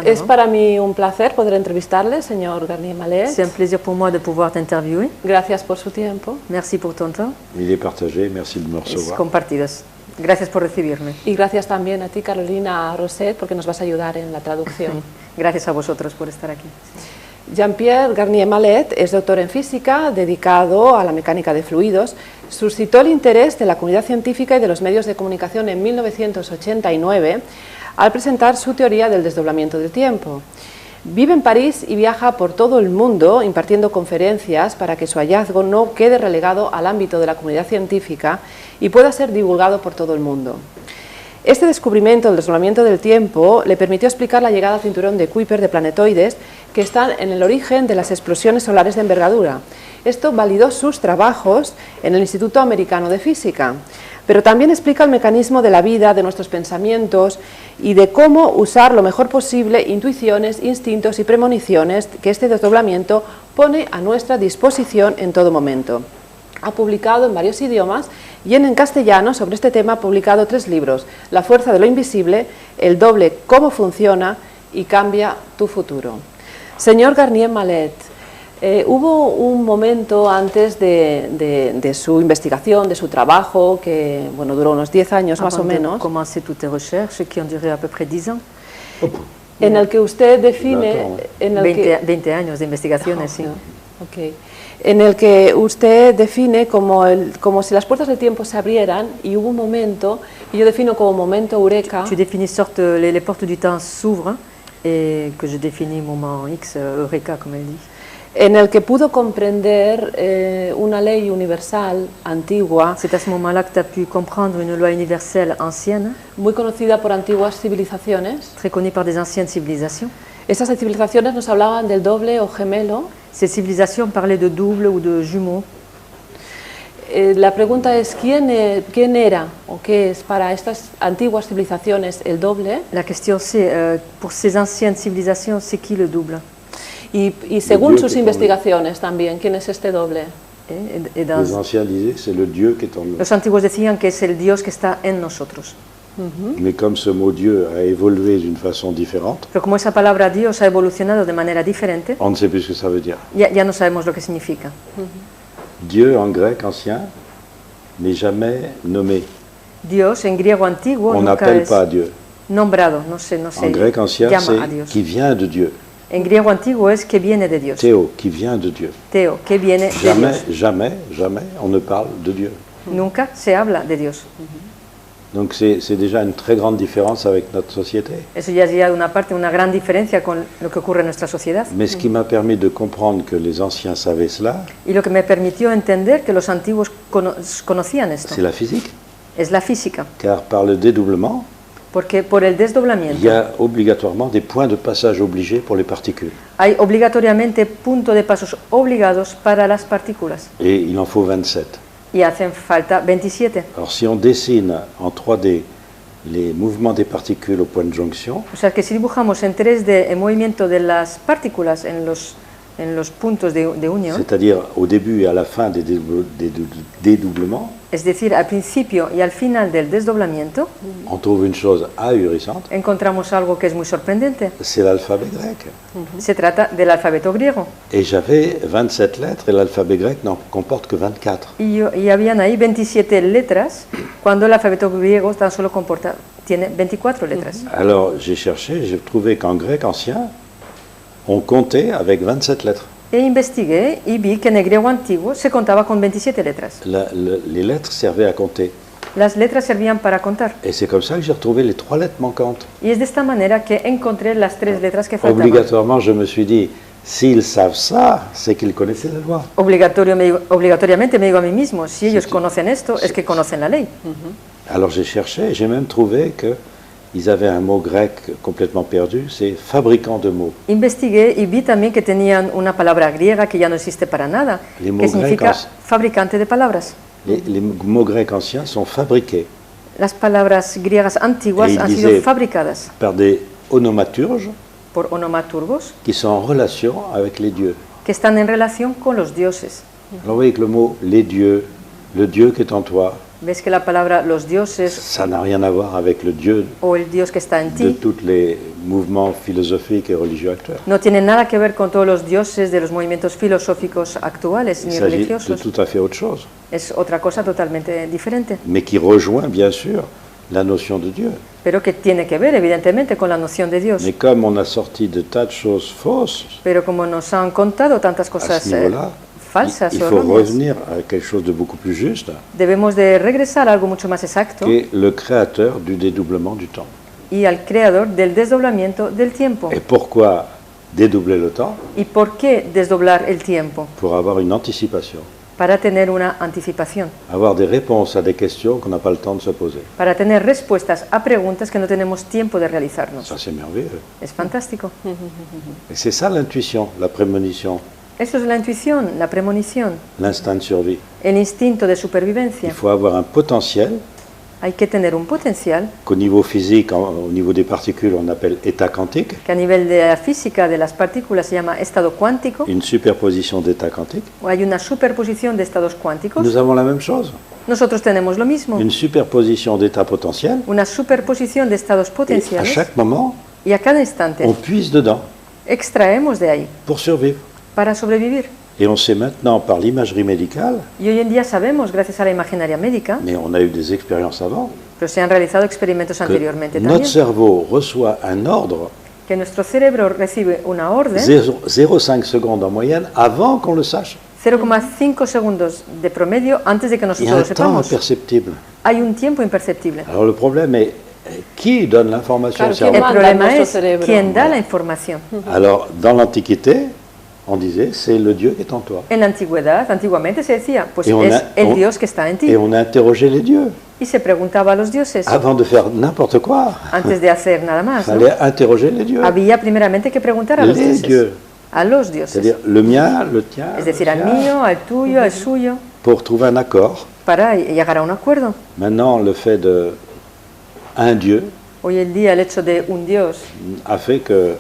Es para mí un placer poder entrevistarle, señor Garnier Mallet. C'est un plaisir pour moi de pouvoir t'interviewer. Gracias por su tiempo. Merci pour ton temps. Il est partagé, merci de me Es recevoir. compartidas. Gracias por recibirme. Y gracias también a ti, Carolina Roset, porque nos vas a ayudar en la traducción. Gracias a vosotros por estar aquí. Jean-Pierre Garnier Mallet es doctor en física, dedicado a la mecánica de fluidos. Suscitó el interés de la comunidad científica y de los medios de comunicación en 1989 al presentar su teoría del desdoblamiento del tiempo. Vive en París y viaja por todo el mundo impartiendo conferencias para que su hallazgo no quede relegado al ámbito de la comunidad científica y pueda ser divulgado por todo el mundo. Este descubrimiento del desdoblamiento del tiempo le permitió explicar la llegada al cinturón de Kuiper de planetoides que están en el origen de las explosiones solares de envergadura. Esto validó sus trabajos en el Instituto Americano de Física, pero también explica el mecanismo de la vida, de nuestros pensamientos y de cómo usar lo mejor posible intuiciones, instintos y premoniciones que este desdoblamiento pone a nuestra disposición en todo momento. Ha publicado en varios idiomas y en castellano sobre este tema ha publicado 3 libros: La fuerza de lo invisible, El doble, cómo funciona y Cambia tu futuro. Señor Garnier Mallet, hubo un momento antes de su investigación, de su trabajo, que bueno, duró unos 10 años más o menos, Commencer toutes tes recherches qui ont duré à peu près 10 ans. en el que usted define... En el 20 años de investigaciones, sí. Okay. En el que usted define como si las puertas del tiempo se abrieran y hubo un momento, y yo defino como momento eureka. Tu définis sorte les portes du temps s'ouvrent et que je définis moment X, eureka comme elle dit. En el que pudo comprender una ley universal antigua. C'est à ce moment-là que tu as pu comprendre une loi universelle ancienne, muy conocida por antiguas civilizaciones. très connue par des anciennes civilisations. Esas civilizaciones nos hablaban del doble o gemelo. Ces civilisations parlaient de double ou de jumeaux. La pregunta es, ¿quién era o qué es para estas antiguas civilizaciones el doble? La question c'est, pour ces anciennes civilisations, c'est qui le double? Y según sus investigaciones también, ¿quién es este doble? Et dans... Les anciens disaient c'est le Dieu qui est en nous. Los antiguos decían que es el Dios que está en nosotros. Mais comme ce mot Dieu a évolué d'une façon différente, Pero como esa palabra Dios ha evolucionado de manera diferente, on ne sait plus ce que ça veut dire. ya no sabemos lo que significa. Dieu en grec ancien n'est jamais nommé. Dios en griego antiguo On nunca n'appelle es pas Dieu. nombrado, no se En grec ancien, llama a c'est Dios. qui vient de Dieu. En griego antiguo es que viene de Dios. Théo, qui vient de Dieu. Teo, que viene de Jamais, Dios. jamais, jamais on ne parle de Dieu. Nunca se habla de Dios. Donc c'est déjà une très grande différence avec notre société. Eso ya es ya una gran diferencia con lo que ocurre en nuestra sociedad. Mais ce qui m'a permis de comprendre que les anciens savaient cela, Y lo que me permitió entender que los antiguos conocían esto c'est la physique. es la física. Car par le dédoublement, Porque por el il desdoblamiento y a obligatoirement des points de passage obligés pour les particules. hay obligatoriamente punto de pasos obligados para las partículas. Et il en faut 27. Y hacen falta 27. Alors si on dessine en 3D les mouvements des particules au point de jonction, O sea que si dibujamos en 3D el movimiento de las partículas en los puntos de unión, c'est-à-dire au début et à la fin des dédoublements, es decir, al principio y al final del desdoblamiento, on trouve une chose ahurissante, encontramos algo que es muy sorprendente. c'est l'alphabet grec. Se trata del alfabeto griego. Et j'avais 27 lettres et l'alphabet grec n'en comporte que 24. Y habían ahí 27 letras, cuando el alfabeto griego tan solo tiene 24 letras. Alors j'ai cherché, j'ai trouvé qu'en grec ancien, on comptait avec 27 lettres. E investigué y vi que en el griego antiguo se contaba con 27 letras. Les lettres servaient à compter. Las letras servían para contar. Et c'est comme ça que j'ai retrouvé les 3 lettres manquantes. Y es de esta manera que encontré las 3 letras que faltaban. Obligatoirement, je me suis dit, s'ils savent ça, c'est qu'ils connaissaient la loi. Obligatoriamente me digo a mí mismo, si ellos conocen esto, es que conocen la ley. Alors j'ai cherché, j'ai même trouvé qu'ils avaient un mot grec complètement perdu, c'est fabricant de mots. Investigué y vi también que tenían una palabra griega que ya no existe para nada, Les mots que significa grecs fabricante de palabras. Les mots grecs anciens sont fabriqués Las palabras griegas antiguas Et il han sido disait- fabricadas par des onomaturges por onomaturgos qui sont en relation avec les dieux. que están en relación con los dioses. Alors vous voyez que le mot les dieux, le Dieu qui est en toi, Ves que la palabra los dioses ça n'a rien à voir avec le Dieu o el Dios que está en de ti toutes les mouvements philosophiques et religieux actuels. No tiene nada que ver con todos los dioses de los movimientos filosóficos actuales Il ni s'agit de religiosos. tout à fait autre chose, Es otra cosa totalmente diferente, mais qui rejoint bien sûr la notion de Dieu. pero que tiene que ver evidentemente con la noción de Dios. Mais comme on a sorti de tas de choses fausses, Pero como nos han contado tantas à cosas ce niveau-là, falsas il o faut erróneas, revenir à quelque chose de beaucoup plus juste, debemos de regresar a algo mucho más exacto qui est le créateur du dédoublement du temps. y al creador del desdoblamiento del tiempo. Et pourquoi dédoubler le temps? ¿Y por qué desdoblar el tiempo? Pour avoir une anticipation, Para tener una anticipación, avoir des réponses à des questions qu'on n'a pas le temps de se poser. para tener respuestas a preguntas que no tenemos tiempo de realizarnos. Ça, c'est merveilleux. Es fantástico. Et c'est ça l'intuition, la prémonition, Eso es la intuición, la premonición, l'instinct de survie. el instinto de Il supervivencia. faut avoir un potentiel Hay que tener un potencial qu'au niveau physique, au niveau des particules, on appelle état quantique, que a nivel de la física de las partículas se llama estado cuántico, une superposition d'états quantiques. o hay una superposición de estados cuánticos. Nous avons la même chose, Nosotros tenemos lo mismo, une superposition d'états potentiels, una superposición de estados et à potenciales, chaque moment, y a cada instante on puise dedans extraemos de ahí pour survivre. para sobrevivir. Et on sait maintenant par l'imagerie médicale, Y hoy en día sabemos, gracias a la imaginaria médica, mais on a eu des expériences avant, pero se han realizado experimentos que anteriormente notre también, cerveau reçoit un ordre que nuestro cerebro recibe una orden 0,5 secondes en moyenne avant qu'on le sache. 0,5 segundos de promedio antes de que Il y a nosotros un lo temps sepamos. imperceptible. Hay un tiempo imperceptible. Alors le problème est, qui donne l'information Claro, au cerveau? ¿quién El manda problema nuestro es cerebro? quién da la información. Alors dans l'Antiquité, on disait c'est le Dieu qui est en toi. En la antigüedad, antiguamente se decía, pues Y es el Dios que está en ti. Et on a interrogé les dieux. Y se preguntaba a los dioses, Avant de faire n'importe quoi, antes de hacer nada il más, ¿no? fallait interroger les dieux. Había primeramente que preguntar a los Les dioses. dieux. A los dioses. C'est-à-dire le mien, le tien, Es decir, le al tien, mío, al tuyo, al suyo, pour trouver un accord. para llegar a un acuerdo. Maintenant, le fait de un Dieu Hoy en día el hecho de un Dios a fait que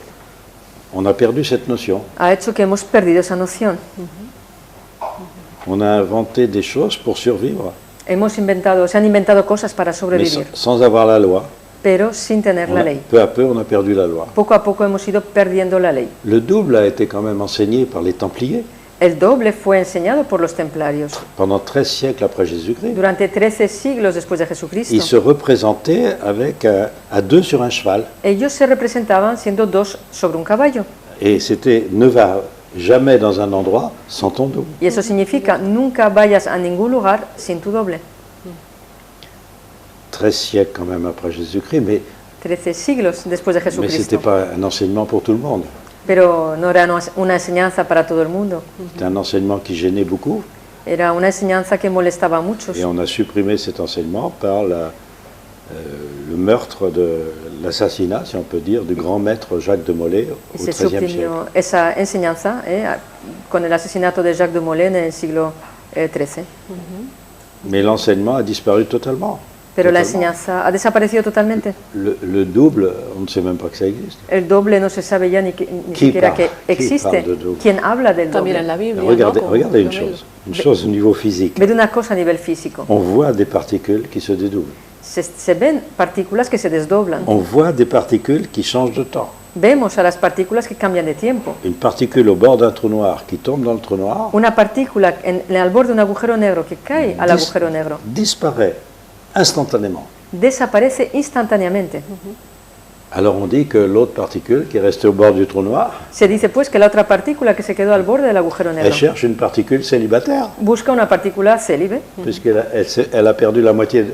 on a perdu cette notion. ha hecho que hemos perdido esa noción. On a inventé des choses pour survivre, Se han inventado cosas para mais sobrevivir, sans avoir la loi. pero sin tener la ley. Peu à peu, on a perdu la loi. Poco a poco hemos ido perdiendo la ley. Le double a été quand même enseigné par les Templiers El doble fue enseñado por los templarios pendant 13 siècles après Jésus-Christ. durante 13 siglos después de Ils Jesucristo. se représentaient avec à deux sur un cheval. Ellos se representaban siendo dos sobre un caballo. Et c'était ne va jamais dans un endroit sans ton double. Y eso significa nunca vayas a ningún lugar sin tu doble. 13 siècles quand même après Jésus-Christ, mais 13 siglos después de ce n'était Jesucristo. pas un enseignement pour tout le monde. Pero no era una enseñanza para todo el mundo. C'était un enseignement qui gênait beaucoup Era una enseñanza que molestaba a muchos. et on a supprimé cet enseignement par le meurtre de l'assassinat, si on peut dire, du grand maître Jacques de Molay Y au se XIIIe siècle. suprimió esa enseñanza con el asesinato de Jacques de Molay en el siglo XIII. Mais l'enseignement a disparu totalement. Pero la Totalement. enseñanza ha desaparecido totalmente. Le double, on ne sait même pas que ça existe. El doble no se sabe ya ni Qui siquiera parle? que Qui existe. parle de doble? ¿Quién habla del También en doble? la Biblia. Regardez, ¿no? regardez une Como- chose au niveau physique. Ve de una cosa a nivel físico. On voit des particules qui se dédoublent. Se ven partículas que se desdoblan. On voit des particules qui changent de temps. Vemos a las partículas que cambian de tiempo. Une particule au bord d'un trou noir qui tombe dans le trou noir Una partícula al borde de un agujero negro que cae al agujero negro disparaît instantanément. desaparece instantáneamente. Alors on dit que l'autre particule qui est restée au bord du trou noir, Se dice pues que la otra partícula que se quedó al borde del agujero elle negro cherche une particule célibataire, busca una partícula célibe, elle a perdu la moitié.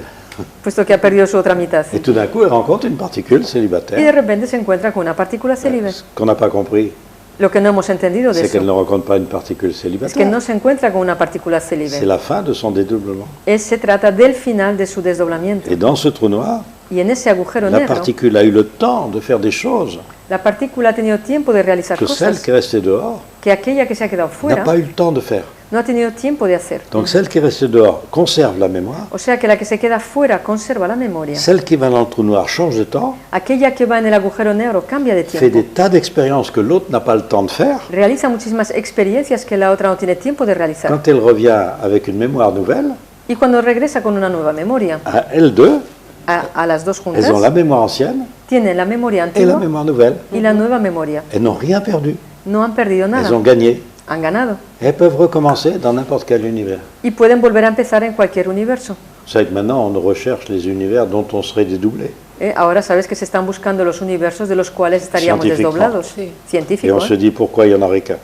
puesto que ha perdido su otra mitad. Et tout d'un coup, elle rencontre une particule Y de célibataire. repente se encuentra con una partícula célibe. Ce qu'on n'a pas compris, Lo que no hemos entendido de c'est eso qu'elle ne rencontre pas une particule es que célibataire. no se encuentra con una partícula C'est célibe. la fin de son dédoublement. Se trata del final de su desdoblamiento. Et dans ce trou noir, Y en ese agujero la negro, particule a eu le temps de faire des choses la partícula ha tenido tiempo de realizar que celle cosas qui est restée dehors que aquella que se ha quedado n'a fuera pas eu le temps de faire. no ha tenido tiempo de hacer. Donc celle qui est restée dehors conserve la mémoire, O sea que la que se queda fuera conserva la memoria. celle qui va dans le trou noir change de temps, Aquella que va en el agujero negro cambia de fait tiempo. des tas d'expériences que l'autre n'a pas le temps de faire. Realiza muchísimas experiencias que la otra no tiene tiempo de realizar. Quand elle revient avec une mémoire nouvelle, Y cuando regresa con una nueva memoria, à elle deux, a las dos juntas, Elles ont la mémoire ancienne tienen la memoria et la antigua mémoire nouvelle. y la nueva memoria. Elles n'ont rien perdu. No han perdido Elles nada, ont gagné. han ganado. Elles peuvent recommencer dans n'importe quel univers. Y pueden volver a empezar en cualquier universo. Vous savez que maintenant, on recherche les univers dont on serait dédoublé. Ahora sabes que se están buscando los universos de los cuales estaríamos Científico. desdoblados. Sí. Et on Científico, se dit pourquoi il n'y en aurait qu'un.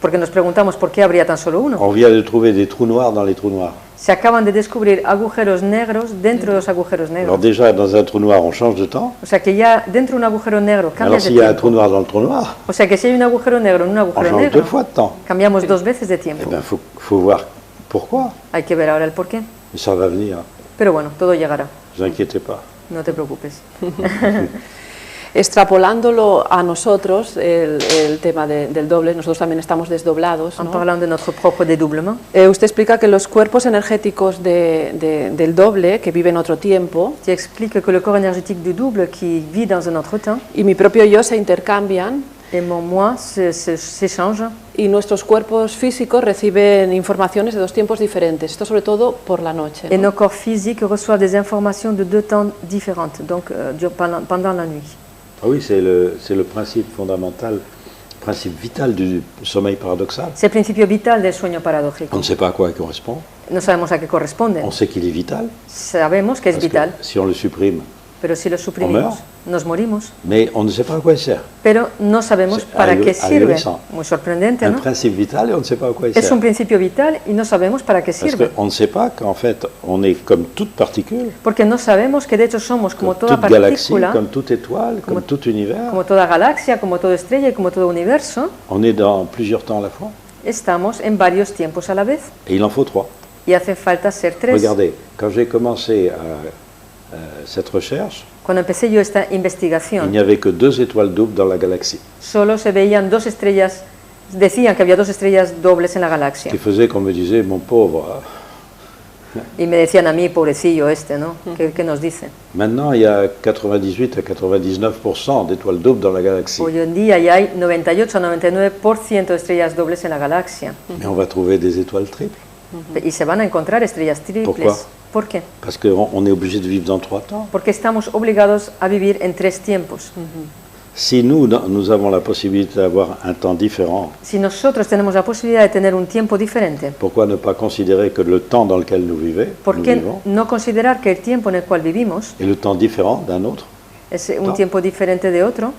porque nos preguntamos por qué habría tan solo uno. On vient de trouver des trous noirs dans les trous noirs. Se acaban de descubrir agujeros negros dentro de los agujeros Alors negros. déjà, dans un trou noir, on change de temps. O sea que ya dentro de un agujero negro Alors cambias de s'il y a un trou tiempo. noir dans le trou noir, O sea que si hay un agujero negro en un on agujero change deux negro, fois de temps. cambiamos dos veces de Eh tiempo. bien, faut voir pourquoi. Hay que ver ahora el porqué. Mais ça va venir, Pero bueno, todo llegará. ne vous inquiétez pas. No te preocupes. Extrapolándolo a nosotros, el tema del doble, nosotros también estamos desdoblados, En ¿no? parlant de notre propre dédoublement, Usted explica que los cuerpos energéticos del doble, que viven otro tiempo, tu expliques que le corps énergétique du double qui vit dans un autre temps y mi propio yo se intercambian, et mon moi s'échange y nuestros cuerpos físicos reciben informaciones de dos tiempos diferentes, esto sobre todo por la noche, et ¿no? nos corps physiques reçoivent des informations de deux temps différentes, donc pendant la nuit. Ah oui, c'est le principe fondamental, principe vital du sommeil paradoxal. C'est le principio vital del sueño paradójico. On ne sait pas à quoi il correspond. No sabemos a qué corresponde. On sait qu'il est vital, Sabemos que es parce que vital, si on le supprime, pero si lo suprimimos, meurt. nos morimos. mais on ne sait pas à quoi il sert. Pero no sabemos C'est para qué sirve. ahuyentissant. Muy sorprendente, Un ¿no? principe vital et on ne sait pas à quoi il Es sert. un principio vital y no sabemos para qué Parce sirve. qu'on ne sait pas qu'en fait, on est comme toute particule, Porque no sabemos que de hecho somos como comme toda toute galaxie, partícula, comme toute étoile, Como- comme tout univers. como toda galaxia, como toda estrella y como todo universo. On est dans plusieurs temps à la fois. Estamos en varios tiempos a la vez Et il en faut 3. y hace falta ser tres. Regardez, quand j'ai commencé cette recherche, Cuando empecé yo esta il investigación, n'y avait que 2 étoiles doubles dans la galaxie, solo se veían dos estrellas, decían que había dos estrellas dobles en la galaxia. qui faisait qu'on me disait, mon pauvre, Y me decían a mí, pobrecillo este, ¿no? ¿Qué nos dice? maintenant il y a 98 à 99% d'étoiles doubles dans la galaxie. Hoy en día ya hay 98 a 99% de estrellas dobles en la galaxia. Mais on va trouver des étoiles triples, Y se van a encontrar estrellas triples. Pourquoi? ¿Por qué? parce qu'on est obligé de vivre dans 3 temps. Porque estamos obligados a vivir en tres tiempos. Si nous avons la possibilité d'avoir un temps différent, Si nosotros tenemos la posibilidad de tener un tiempo diferente, pourquoi ne pas considérer que le temps dans lequel nous ¿por qué vivons no considerar que el tiempo en el cual vivimos est le temps différent d'un autre? es un No. tiempo diferente de otro?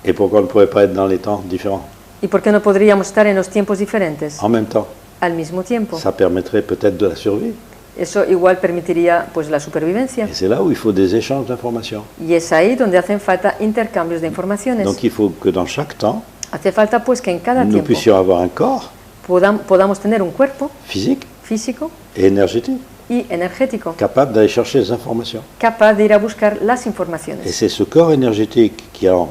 Et pourquoi on ne pourrait pas être dans les temps différents ¿Y por qué no podríamos estar en los tiempos diferentes en même temps? al mismo tiempo? Ça permettrait peut-être de la survie. Eso igual permitiría pues la supervivencia. Et c'est là où il faut des échanges d'informations. Y es ahí donde hacen falta intercambios de informaciones. Donc il faut que dans chaque temps, Hace falta pues que en cada nous tiempo puissions avoir un corps podamos tener un cuerpo physique físico et énergétique y energético, capable d'aller chercher les informations. capaz de ir a buscar las Et informaciones. c'est ce corps énergétique qui en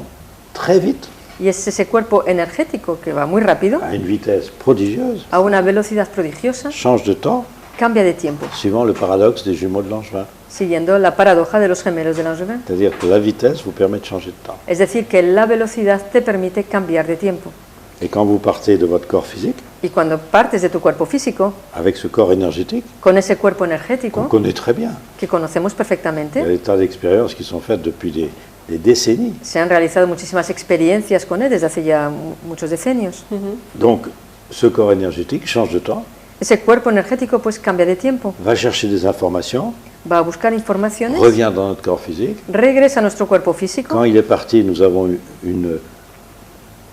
très vite, Y es ese cuerpo energético que va muy rápido, à une vitesse prodigieuse, a una velocidad prodigiosa, change de temps cambia de tiempo, suivant le paradoxe des jumeaux de Langevin. siguiendo la paradoja de los gemelos de Langevin. C'est-à-dire que la vitesse vous permet de changer de temps. Es decir, que la velocidad te permite cambiar de tiempo. Et quand vous partez de votre corps physique, Y cuando partes de tu cuerpo físico, avec ce corps énergétique, con ese cuerpo qu'on energético, connaît très bien, que conocemos il y a perfectamente, des tas d'expériences qui sont faites depuis des décennies. se han realizado muchísimas experiencias con él desde hace ya muchos decenios. Donc, ce corps énergétique change de temps, Ese cuerpo energético pues cambia de tiempo, va chercher des informations, va a buscar informaciones, revient dans notre corps physique. regresa a nuestro cuerpo físico. Quand il est parti, nous avons eu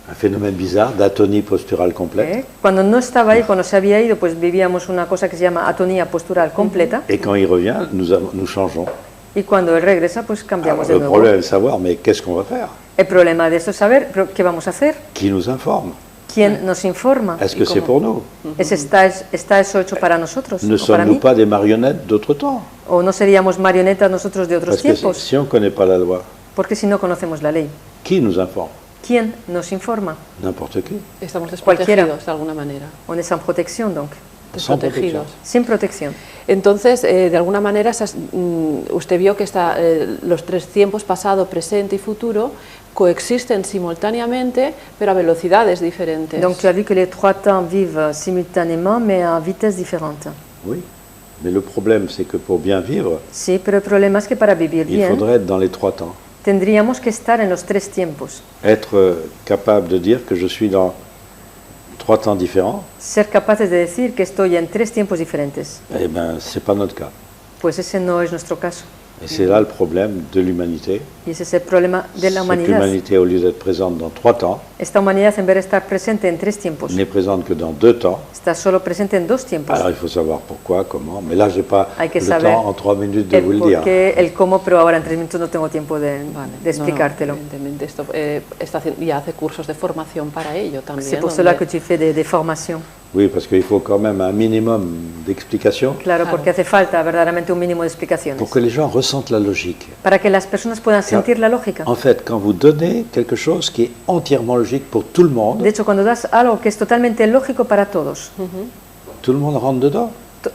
un phénomène bizarre d'atonie posturale complète. Cuando no estaba ahí, cuando se había ido, pues vivíamos una cosa que se llama atonía postural completa. Et quand il revient, nous changeons. Y cuando él regresa, pues Alors, cambiamos de le nuevo. problème est de savoir, mais qu'est-ce qu'on va faire? El problema de esto es saber pero, qué vamos a hacer, Qui nous informe? quién nos informa. Est-ce y que c'est cómo. pour nous? ¿Está eso hecho para nosotros Ne o para sommes-nous mí? pas des marionnettes d'autre temps? ¿O no seríamos marionetas nosotros de otros Parce que tiempos? si on ne connaît pas la loi, Porque si no conocemos la ley, qui nous informe? ¿quién nos informa? N'importe qui. Estamos Cualquiera. desprotegidos de alguna manera, On est sans protection, donc, Sans desprotegidos. sin protección. Entonces, de alguna manera, usted vio que los tres tiempos, pasado, presente y futuro, coexisten simultáneamente, pero a velocidades diferentes. Donc tu as vu que les trois temps vivent simultanément, mais à vitesse différente. Oui. Mais le problème, c'est que pour bien vivre, Sí, pero el problema es que para vivir il bien faudrait être dans les 3 temps. tendríamos que estar en los 3 tiempos. Être capable de dire que je suis dans 3 temps différents, Ser capaces de decir que estoy en 3 tiempos diferentes. eh bien, ce n'est pas notre cas. Pues ese no es nuestro caso. Et c'est là le problème de l'humanité. Y ese es el problema de la C'est que humanidad. l'humanité, au lieu d'être présente dans 3 temps, Esta humanidad, en vez de estar presente en 3 tiempos, n'est présente que dans 2 temps. está solo presente en 2 tiempos. Alors il faut savoir pourquoi, comment. Mais là, je n'ai pas Hay que le saber temps en 3 minutes de vous El le dire. por qué, el cómo, pero ahora en 3 minutos no tengo tiempo de explicártelo. Evidentemente, esto ya hace cursos de formación para ello también. C'est pour donde- cela que tu fais des formations. Oui, parce qu'il faut quand même un minimum d'explications Claro, porque hace falta verdaderamente un mínimo de explicaciones. pour que les gens ressentent la logique. Para que las personas puedan sentir la lógica. En fait, quand vous donnez quelque chose qui est entièrement logique pour tout le monde, De hecho, cuando das algo que es totalmente lógico para todos, tout le monde rentre dedans,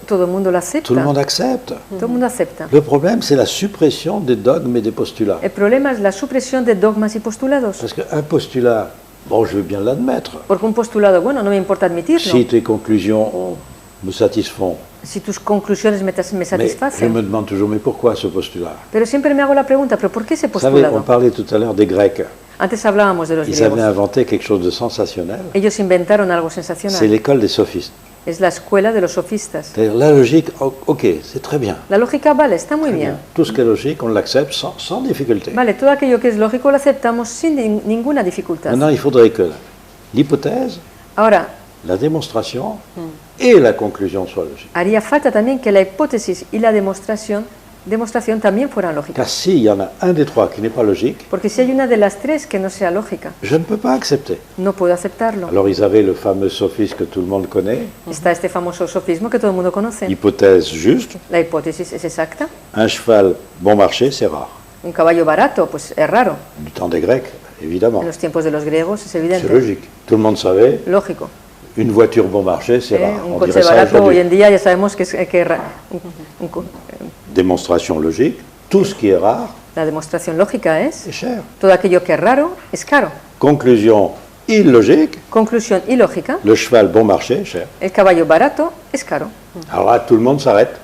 todo el mundo lo acepta. tout le monde accepte. Todo el mundo acepta. Le problème, c'est la suppression des dogmes et des postulats. El problema es la supresión de dogmas y postulados. Parce qu'un postulat, bon, je veux bien l'admettre. Porque un postulado, bueno, no me importa admitirlo. Si tes conclusions me satisfont, Si tus conclusiones me mais je satisfacen. me demande toujours, mais pourquoi ce postulat? Pero siempre me hago la pregunta, ¿pero por qué ese Vous savez, on postulado? parlait tout à l'heure des Grecs. Antes hablábamos de los Ils avaient griegos. inventé quelque chose de sensationnel. Ellos inventaron algo C'est sensacional. l'école des sophistes. Es la escuela de los sofistas. C'est-à-dire la logique, ok, c'est très bien. La lógica, vale, está muy Très bien. Tout ce qui est logique, on l'accepte sans difficulté. Vale, todo aquello que es lógico lo aceptamos sin ninguna dificultad. Maintenant, il faudrait que l'hypothèse, Ahora, la démonstration et la conclusion soient logiques. haría falta también que la hipótesis y la demostración también fueran lógicas. Car s'il y en a un des 3 qui n'est pas logique, Porque si hay una de las 3 que no sea lógica, je ne peux pas accepter. no puedo aceptarlo. Alors ils avaient le fameux sophiste que tout le monde connaît, Está este famoso sofismo que todo el mundo conoce. hypothèse juste, La hipótesis es exacta. un cheval bon marché, c'est rare. Un caballo barato, pues es raro. Du temps des Grecs, évidemment. En los tiempos de los griegos es C'est evidente. logique. Tout le monde savait, Lógico. une voiture bon marché, c'est rare. Un On coche dirait ça barato hoy aujourd'hui. en día ya sabemos que Démonstration logique, tout ce qui est rare la demostración lógica es est cher. todo aquello que es raro es caro. Conclusion illogique, Conclusión ilógica, le cheval bon marché est cher. el caballo barato es caro. Alors là, tout le monde s'arrête.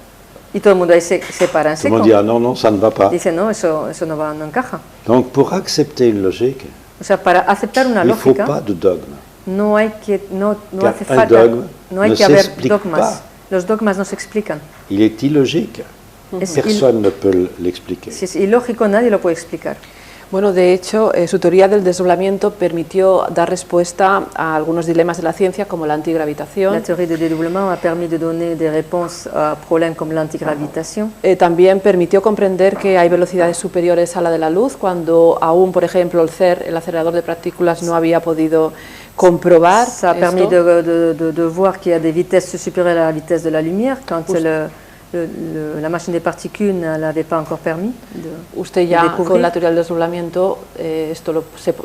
Y todo el mundo ahí se para en Tout le seco. monde dit, ah non, non, ça ne va pas. Dice, no, eso no encaja. Donc pour accepter une logique, O sea, para aceptar una il ne faut lógica pas de dogme. no Car hace un falta, dogme no hay ne que haber s'explique dogmas. pas. Los dogmas no se explican. Il est illogique. Es Personne ne peut l'expliquer. Si es ilógico, nadie lo puede explicar. Bueno, de hecho, su teoría del desdoblamiento permitió dar respuesta a algunos dilemas de la ciencia, como la La antigravitación. théorie de dédoublement a permis de donner des réponses à problèmes comme l'antigravitation. También permitió comprender que hay velocidades superiores a la de la luz, cuando aún, por ejemplo, el CER, el acelerador de partículas, no había podido comprobar Ça a permis esto. de voir qu'il y a des vitesses supérieures à la vitesse de la lumière quand la machine des particules ne l'avait pas encore permis. Usted ya découvrir. con la teoría del desdoblamiento esto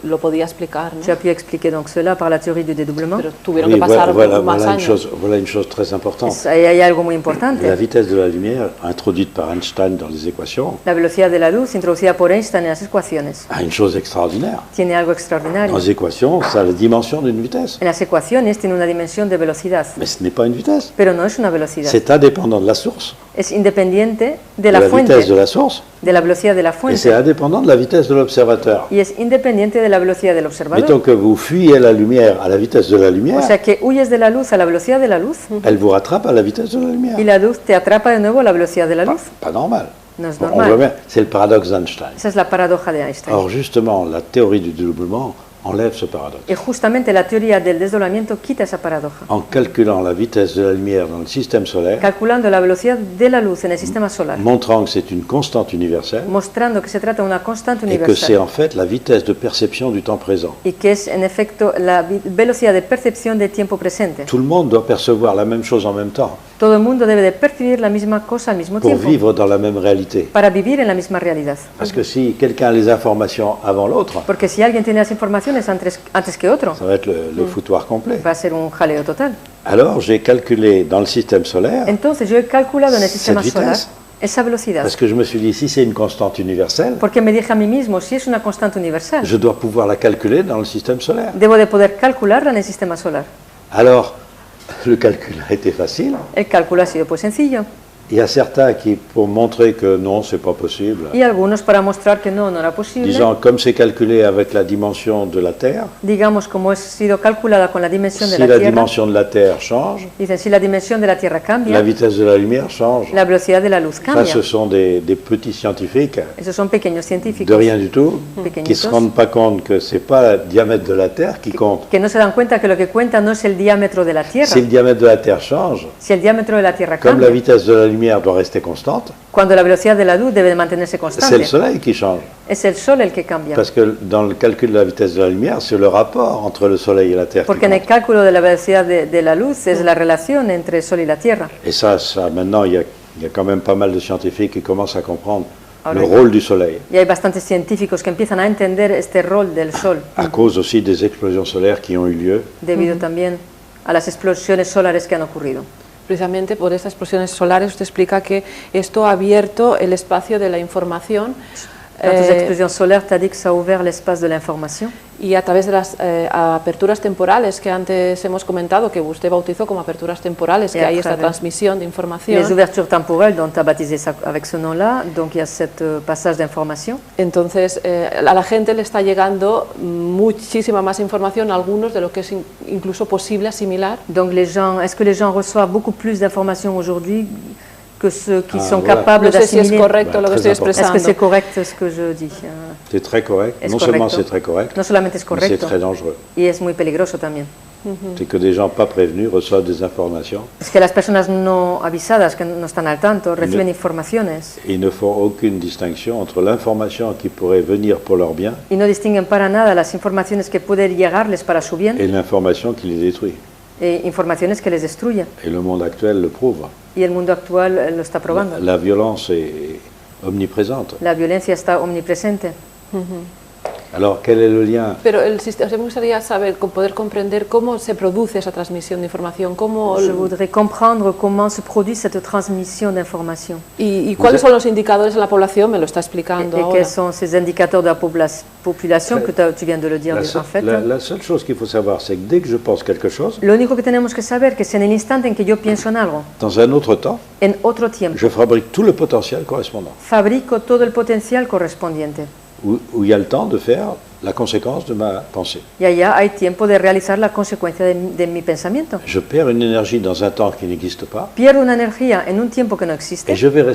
lo podía explicar, ¿no? J'ai pu expliquer donc cela par la théorie du dédoublement. Pero tuvieron Oui, que pasar voilà más une años. chose, voilà une chose très importante. Hay algo muy importante. La vitesse de la lumière, introduite par Einstein dans les équations, La velocidad de la luz, introducida por Einstein en las ecuaciones, a une chose extraordinaire. tiene algo Dans extraordinario. les équations, ça a la dimension d'une vitesse. En las ecuaciones tiene una dimensión de velocidad, Mais ce n'est pas une vitesse. pero no es una velocidad. C'est indépendant de la source, Es independiente de de la la fuente, vitesse de la source, de la velocidad de la et c'est fuente, indépendant de la vitesse de l'observateur. y es independiente de la velocidad del Mettons observador. que vous fuyez la lumière à la vitesse de la O lumière, sea que huyes de la luz a la velocidad de la luz elle vous rattrape à la vitesse de la lumière. y la luz te atrapa de nuevo a la velocidad de la luz. Pas normal. No es Bon, on normal. voit bien, c'est le paradoxe d'Einstein. Esa es la paradoja de Einstein. Or justement, la théorie du dédoublement enlève ce paradoxe. Y justamente la teoría del desdoblamiento quita esa paradoja. En calculant la vitesse de la lumière dans le système solaire, Calculando la velocidad de la luz en el sistema solar, montrant que c'est une constante universelle mostrando que se trata de una constante et que c'est universal en fait la vitesse de perception du temps présent. y que es en efecto la velocidad de percepción del tiempo presente. Tout le monde doit percevoir la même chose en même temps Todo el mundo debe de percibir la misma cosa al mismo pour tiempo vivre dans la même réalité. para vivir en la misma realidad. Parce que si quelqu'un a les informations avant l'autre, Porque si alguien tiene las informaciones antes que otro, ça va être le foutoir complet. va a ser un jaleo total. Alors j'ai calculé dans le système solaire, Entonces yo he calculado en el sistema Cette solar vitesse. esa velocidad, parce que je me suis dit, si c'est une constante universelle, porque me dije a mí mismo, si es una constante universal, je dois pouvoir la calculer dans le système solaire. debo de poder calcularla en el sistema solar. Alors, le calcul a été facile. El cálculo ha sido pues sencillo. Il y a certains qui, pour montrer que non, c'est pas possible, Y algunos para mostrar que no era posible, disant comme c'est calculé avec la dimension de la Terre, digamos como ha sido calculada con la dimensión de si la la Tierra, dimension de la Terre change, dicen si la dimensión de la Tierra la cambia, vitesse de la lumière change. la velocidad de la luz Ça, cambia. ce sont des petits scientifiques Esos son pequeños de científicos rien du tout, qui ne pequeñitos se rendent pas compte que c'est pas le diamètre de la Terre qui compte. que no se dan cuenta que lo que cuenta no es el diámetro de la Tierra. Si le diamètre de la Terre change, Si el diámetro de la Tierra comme la cambia, vitesse de la lumière doit rester constante, cuando la velocidad de la luz debe de mantenerse c'est constante, le Soleil qui change. es el Sol el que cambia. Parce que dans le calcul de la vitesse de la lumière, c'est le rapport entre le Soleil et la Terre qui Porque en el compte. cálculo de la velocidad de la luz es la relación entre el Sol y la Tierra. Et ça maintenant, il y a quand même pas mal de scientifiques qui commencent à comprendre Ahora, le rôle du Soleil, y hay bastantes científicos que empiezan a entender este rol del Sol, à cause aussi des explosions solaires qui ont eu lieu. debido también a las explosiones solares que han ocurrido. Precisamente por estas explosiones solares usted explica que esto ha abierto el espacio de la información Quant aux explosions solaires, tu as dit que ça a ouvert l'espace de l'information. y a través de las aperturas temporales que antes hemos comentado, que usted bautizó como aperturas temporales, Y que a hay esta través- transmisión de Les información. ouvertures temporelles, dont tu as baptisé ça avec ce nom-là, donc il y a ce passage d'information. Entonces, a la gente le está llegando muchísima más información, algunos de lo que es incluso posible asimilar. Donc est-ce que les gens reçoivent beaucoup plus d'informations aujourd'hui que ceux qui sont voilà. capables No sé si es d'assimiler? correcto lo que Très estoy important. Est-ce expresando. que c'est correct ce que je dis? C'est très correct. Es Non seulement correcto. c'est très correct, No solamente es mais c'est correcto, très dangereux. y es muy peligroso también. C'est que des gens pas prévenus reçoivent des informations Es que las personas no avisadas, que no están al tanto, reciben informaciones et ne font aucune distinction entre l'information qui pourrait venir pour leur bien y no distinguen para nada las informaciones que pueden llegarles para su bien et l'information qui les détruit. e informaciones que les destruyen. Et le monde actuel le prouve. Y el mundo actual lo está probando. La violence est omniprésente. La violencia está omnipresente. Alors, quel est le lien? Pero el sistema, me gustaría saber, poder comprender cómo se produce esa transmisión de información, cómo, Je voudrais comprendre comment se produit cette transmission d'informations y cuáles son los indicadores en la población, me lo está explicando et ahora. quels sont ces indicateurs de la population que tu viens de le dire en fait. La seule chose qu'il faut savoir, c'est que dès que je pense quelque chose, Lo único que tenemos que saber que es en el instante en que yo pienso en algo, dans un autre temps, en otro tiempo, je fabrique tout le potentiel correspondant, fabrico todo el potencial correspondiente. où il y a le temps de faire la conséquence de ma pensée. Y allá hay tiempo de realizar la consecuencia de mi pensamiento. Je perds une énergie dans un temps qui n'existe pas, Pierdo una energía en un tiempo que no existe et je vais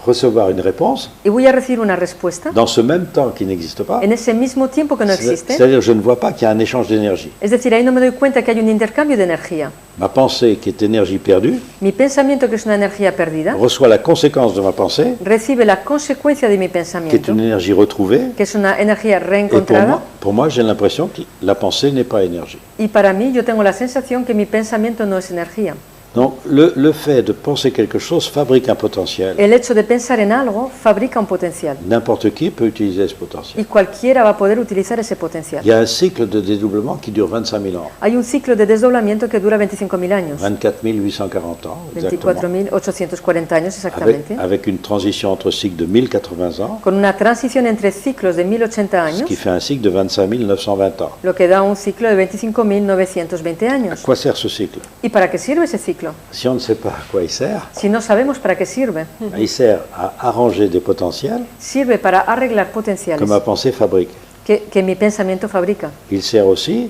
recevoir une réponse y voy a recibir una respuesta dans ce même temps qui n'existe pas. en ese mismo tiempo que no existe. C'est-à-dire que je ne vois pas qu'il y a un échange d'énergie. Es decir, ahí no me doy cuenta que hay un intercambio de energía. Ma pensée, qui est énergie perdue, Mi pensamiento, que es una energía perdida, reçoit la conséquence de ma pensée, recibe la consecuencia de mi qui est pensamiento, une énergie retrouvée. que es una energía Et reencontrada. pour moi j'ai l'impression que la pensée n'est pas énergie. Y para mí, yo tengo la sensación que mi pensamiento no es energía. Donc le fait de penser quelque chose fabrique un potentiel. El hecho de pensar en algo fabrica un potencial. N'importe qui peut utiliser ce potentiel. Y cualquiera va a poder utilizar ese potencial. Il y a un cycle de dédoublement qui dure 25 000 ans, Hay un ciclo de desdoblamiento que dura 25.000 años, 24 840 ans exactement, 24.840 años exactamente, avec une transition entre cycles de 1080 ans, con una transición entre ciclos de 1080 ce años, qui fait un cycle de 25 920 ans. lo que da un ciclo de 25.920 À años. quoi sert ce cycle? ¿Y para qué sirve ese ciclo? Si on ne sait pas à quoi il sert, Si no sabemos para qué sirve, il sert à arranger des potentiels sirve para arreglar que potenciales ma pensée fabrique. que mi pensamiento fabrica. Il sert aussi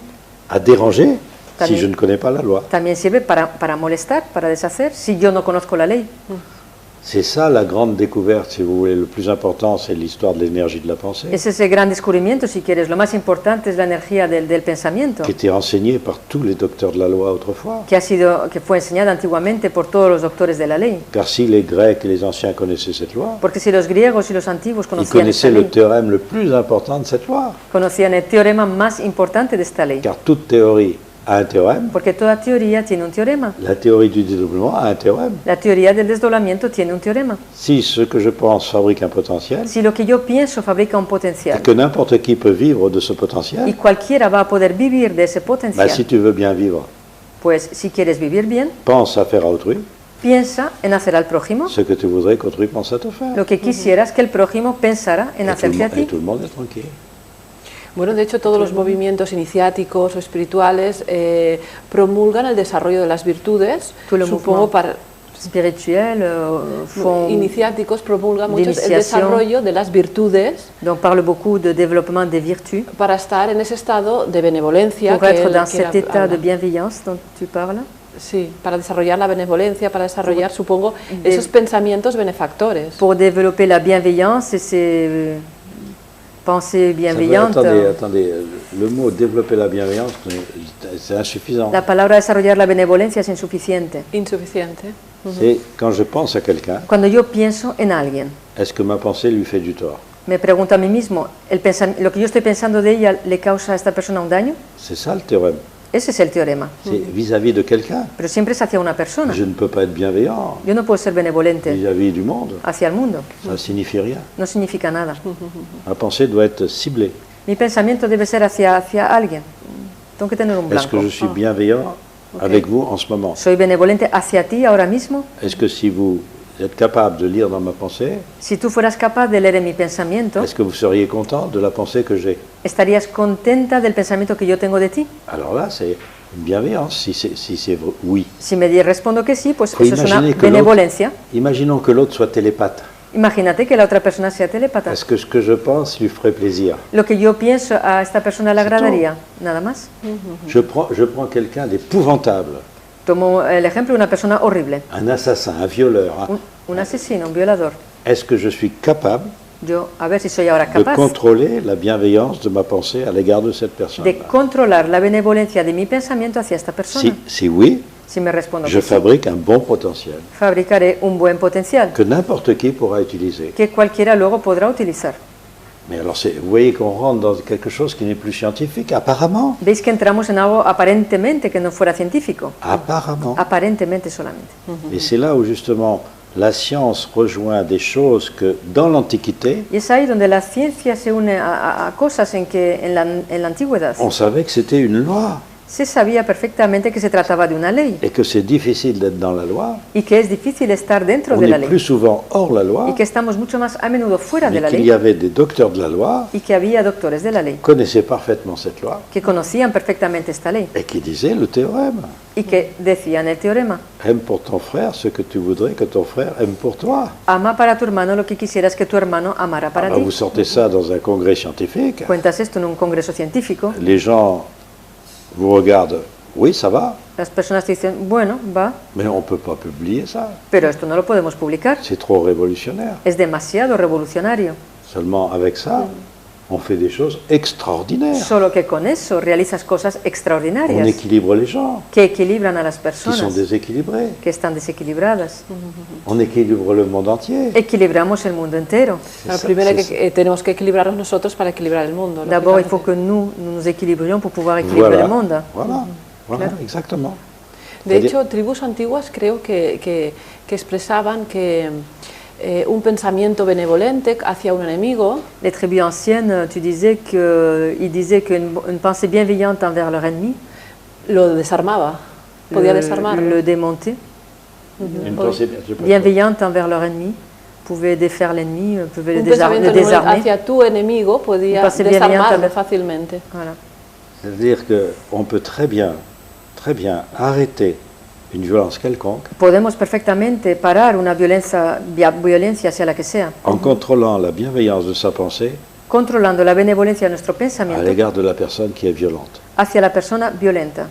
à déranger si También. je ne connais pas la loi. También sirve para molestar, para deshacer, si yo no conozco la ley. C'est ça la grande découverte, si vous voulez. Le plus important, c'est l'histoire de l'énergie de la pensée, Es ese gran descubrimiento, si quieres. Lo más importante es la energía del pensamiento, qui était enseignée par tous les docteurs de la loi autrefois. que fue enseñada antiguamente por todos los doctores de la ley. Car si les Grecs et les Anciens connaissaient cette loi, Porque si los griegos y los antiguos ils conocían esta connaissaient le ley, théorème le plus important de cette loi. conocían el teorema más importante de esta ley. Car toute théorie a un théorème, Porque toda teoría tiene un teorema. la théorie du dédoublement a un théorème. La teoría del desdoblamiento tiene un teorema. Si ce que je pense fabrique un potentiel, Si lo que yo pienso fabrica un et potencial que n'importe qui peut vivre de ce y potentiel, cualquiera va a poder vivir de ese bah, potencial, si tu veux bien vivre, pues si quieres vivir bien, pense à faire à autrui piensa en hacer al prójimo ce que tu voudrais qu'autrui pense à te faire. lo que quisieras que el prójimo pensara en hacerte a Et ti. tout le monde est tranquille. Bueno, de hecho, todos los movimientos iniciáticos o espirituales promulgan el desarrollo de las virtudes, Tout le supongo, mouvement. spirituels font iniciáticos promulga mucho el d'initiación. desarrollo de las virtudes donc parle beaucoup de développement des vertus para estar en ese estado de benevolencia pour que être él dans quiere cet état hablar. de bienveillance dont tu parles. Sí, para desarrollar la benevolencia, para desarrollar, supongo, esos pensamientos benefactores. Pour développer la bienveillance et ces pensées bienveillantes. Attendez, le mot développer la bienveillance, c'est insuffisant. La palabra desarrollar la benevolencia es insuficiente. Insuficiente. C'est quand je pense à quelqu'un, Cuando yo pienso en alguien, est-ce que ma pensée lui fait du tort? me pregunto a mí mismo, ¿lo que yo estoy pensando de ella le causa a esta persona un daño? C'est ça le théorème. Ese es el teorema. C'est vis-à-vis de quelqu'un. Pero siempre es hacia una persona. Je ne peux pas être bienveillant Yo no puedo ser benevolente vis-à-vis du monde. hacia el mundo. Ça ne signifie rien. No significa nada. Ma pensée doit être ciblée. Mi pensamiento debe ser hacia alguien. Tengo que tener un Est-ce blanco. que je suis bienveillant avec vous en ce moment? Soy benevolente hacia ti ahora mismo. Est-ce que si vous êtes capable de lire dans ma pensée, Si tú fueras capaz de leer en mi pensamiento, est-ce que vous seriez content de la pensée que j'ai? ¿estarías contenta del pensamiento que yo tengo de ti? Alors là, c'est une bienveillance, si c'est oui. Si me respondo que sí, pues Faut eso es una imaginer que benevolencia. Imaginons que l'autre soit télépathe. Imagínate que la otra persona sea telépata. Est-ce que ce que je pense lui ferait plaisir? Lo que yo pienso a esta persona le agradaría, nada más. Je prends quelqu'un d'épouvantable, Tomo el ejemplo de una persona horrible, un assassin, un violeur. un asesino, un violador. Est-ce que je suis capable Yo, a ver si soy ahora de capaz contrôler la bienveillance de ma pensée à l'égard de cette personne? de controlar la benevolencia de mi pensamiento hacia esta persona. Si oui, Si me respondo je que sí, fabrique un bon potentiel fabricaré un buen potencial que n'importe qui pourra utiliser. que cualquiera luego podrá utilizar. Mais alors, vous voyez qu'on rentre dans quelque chose qui n'est plus scientifique, apparemment. Veis que entramos en algo aparentemente que no fuera científico, Apparemment. aparentemente solamente. Et c'est là où justement la science rejoint des choses que dans l'Antiquité, Y es ahí donde la ciencia se une a cosas en que en la antigüedad on savait que c'était une loi se sabía perfectamente que se trataba de una ley et que c'est difficile d'être dans la loi. y que es difícil estar dentro On de la est ley plus souvent hors la loi, y que estamos mucho más a menudo fuera de mais la qu'il y ley avait des docteurs de la loi y que había doctores de la ley qui connaissaient parfaitement cette loi que conocían perfectamente esta ley et qui disaient le théorème. y que decían el teorema: Aime pour ton frère ce que tu voudrais que ton frère aime pour toi. ama para tu hermano lo que quisieras que tu hermano amara para Alors, ti. vous sortez ça dans un congrès scientifique, Cuentas esto en un congreso científico, les gens vous regardent, oui, ça va, las personas te dicen, bueno, va, mais on ne peut pas publier ça. pero esto no lo podemos publicar, C'est trop révolutionnaire. es demasiado revolucionario. Seulement avec ça, on fait des choses extraordinaires. Solo que con eso realizas cosas On extraordinarias équilibre les gens que equilibran a las qui sont personas déséquilibrés. que están desequilibradas. On équilibre le monde entier. Equilibramos el mundo entero. Lo primero que tenemos que equilibrarnos nosotros para equilibrar el mundo. D'abord, il lógicamente. faut que nous nous équilibrions pour pouvoir équilibrer le monde. Voilà, exactement. De hecho, tribus antiguas creo que expresaban que un pensamiento benevolente hacia un enemigo Les tribus anciennes, ils disaient qu'une pensée bienveillante envers leur ennemi lo desarmaba, podía desarmarlo. le démonter. Une pensée, je sais pas. Bienveillante envers leur ennemi pouvait défaire l'ennemi, pouvait le Un pensamiento le benevolente désarmer. hacia tu enemigo podía Un pensée desarmarlo bienveillante. fácilmente. Voilà. C'est-à-dire qu'on peut très bien arrêter une violence quelconque Podemos perfectamente parar una violencia sea la que sea, en contrôlant la bienveillance de sa pensée controlando la benevolencia de nuestro à pensamiento l'égard de la personne qui est violente, hacia la persona violenta,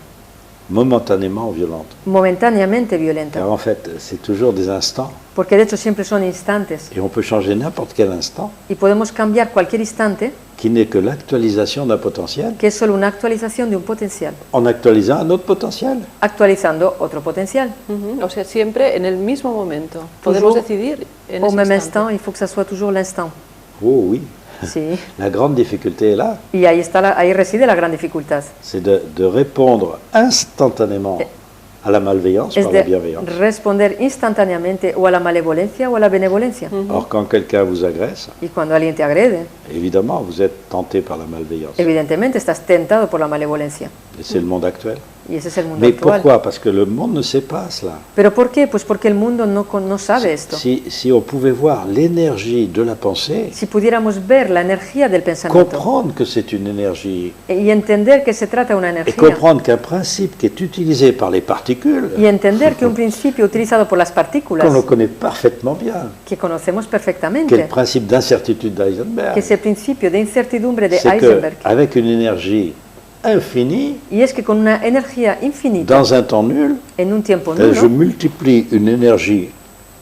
momentanément violente. momentáneamente violenta. Car en fait, c'est toujours des instants Porque de hecho siempre son instantes et on peut changer n'importe quel instant y podemos cambiar cualquier instante, qui n'est que l'actualisation d'un potentiel que es solo una actualización de un potencial, en actualisant un autre potentiel. actualizando otro potencial. Ujú. O sea, siempre en el mismo momento. Podemos Toujours decidir en Au ese même instante. instant, il faut que ça soit toujours l'instant. Oh oui, Sí. la grande difficulté est là, Y ahí reside la gran dificultad. c'est de répondre instantanément à la malveillance Es par la de bienveillance. responder instantáneamente o a la malevolencia o a la benevolencia. Or, quand quelqu'un vous agresse, Y cuando alguien te agrede, évidemment, vous êtes tenté par la malveillance. evidentemente estás tentado por la malevolencia. Et c'est le monde actuel. Y ese es el mundo Mais actual. pourquoi? Parce que le monde ne sait pas cela. ¿Pero por qué? Pues porque el mundo no sabe esto. Si on pouvait voir l'énergie de la pensée, Si pudiéramos ver la energía del pensamiento comprendre que c'est une énergie y entender que se trata de una et energía comprendre qu'un principe qui est utilisé par les particules, y entender que un principio utilizado por las partículas qu'on le connaît parfaitement bien, que conocemos qui est le perfectamente, principe d'incertitude que d'Eisenberg, es el principio de incertidumbre de c'est Heisenberg, qu'avec une énergie infinie, y es que con una energía infinita dans un temps nul, en un tiempo je nulo, multiplie une énergie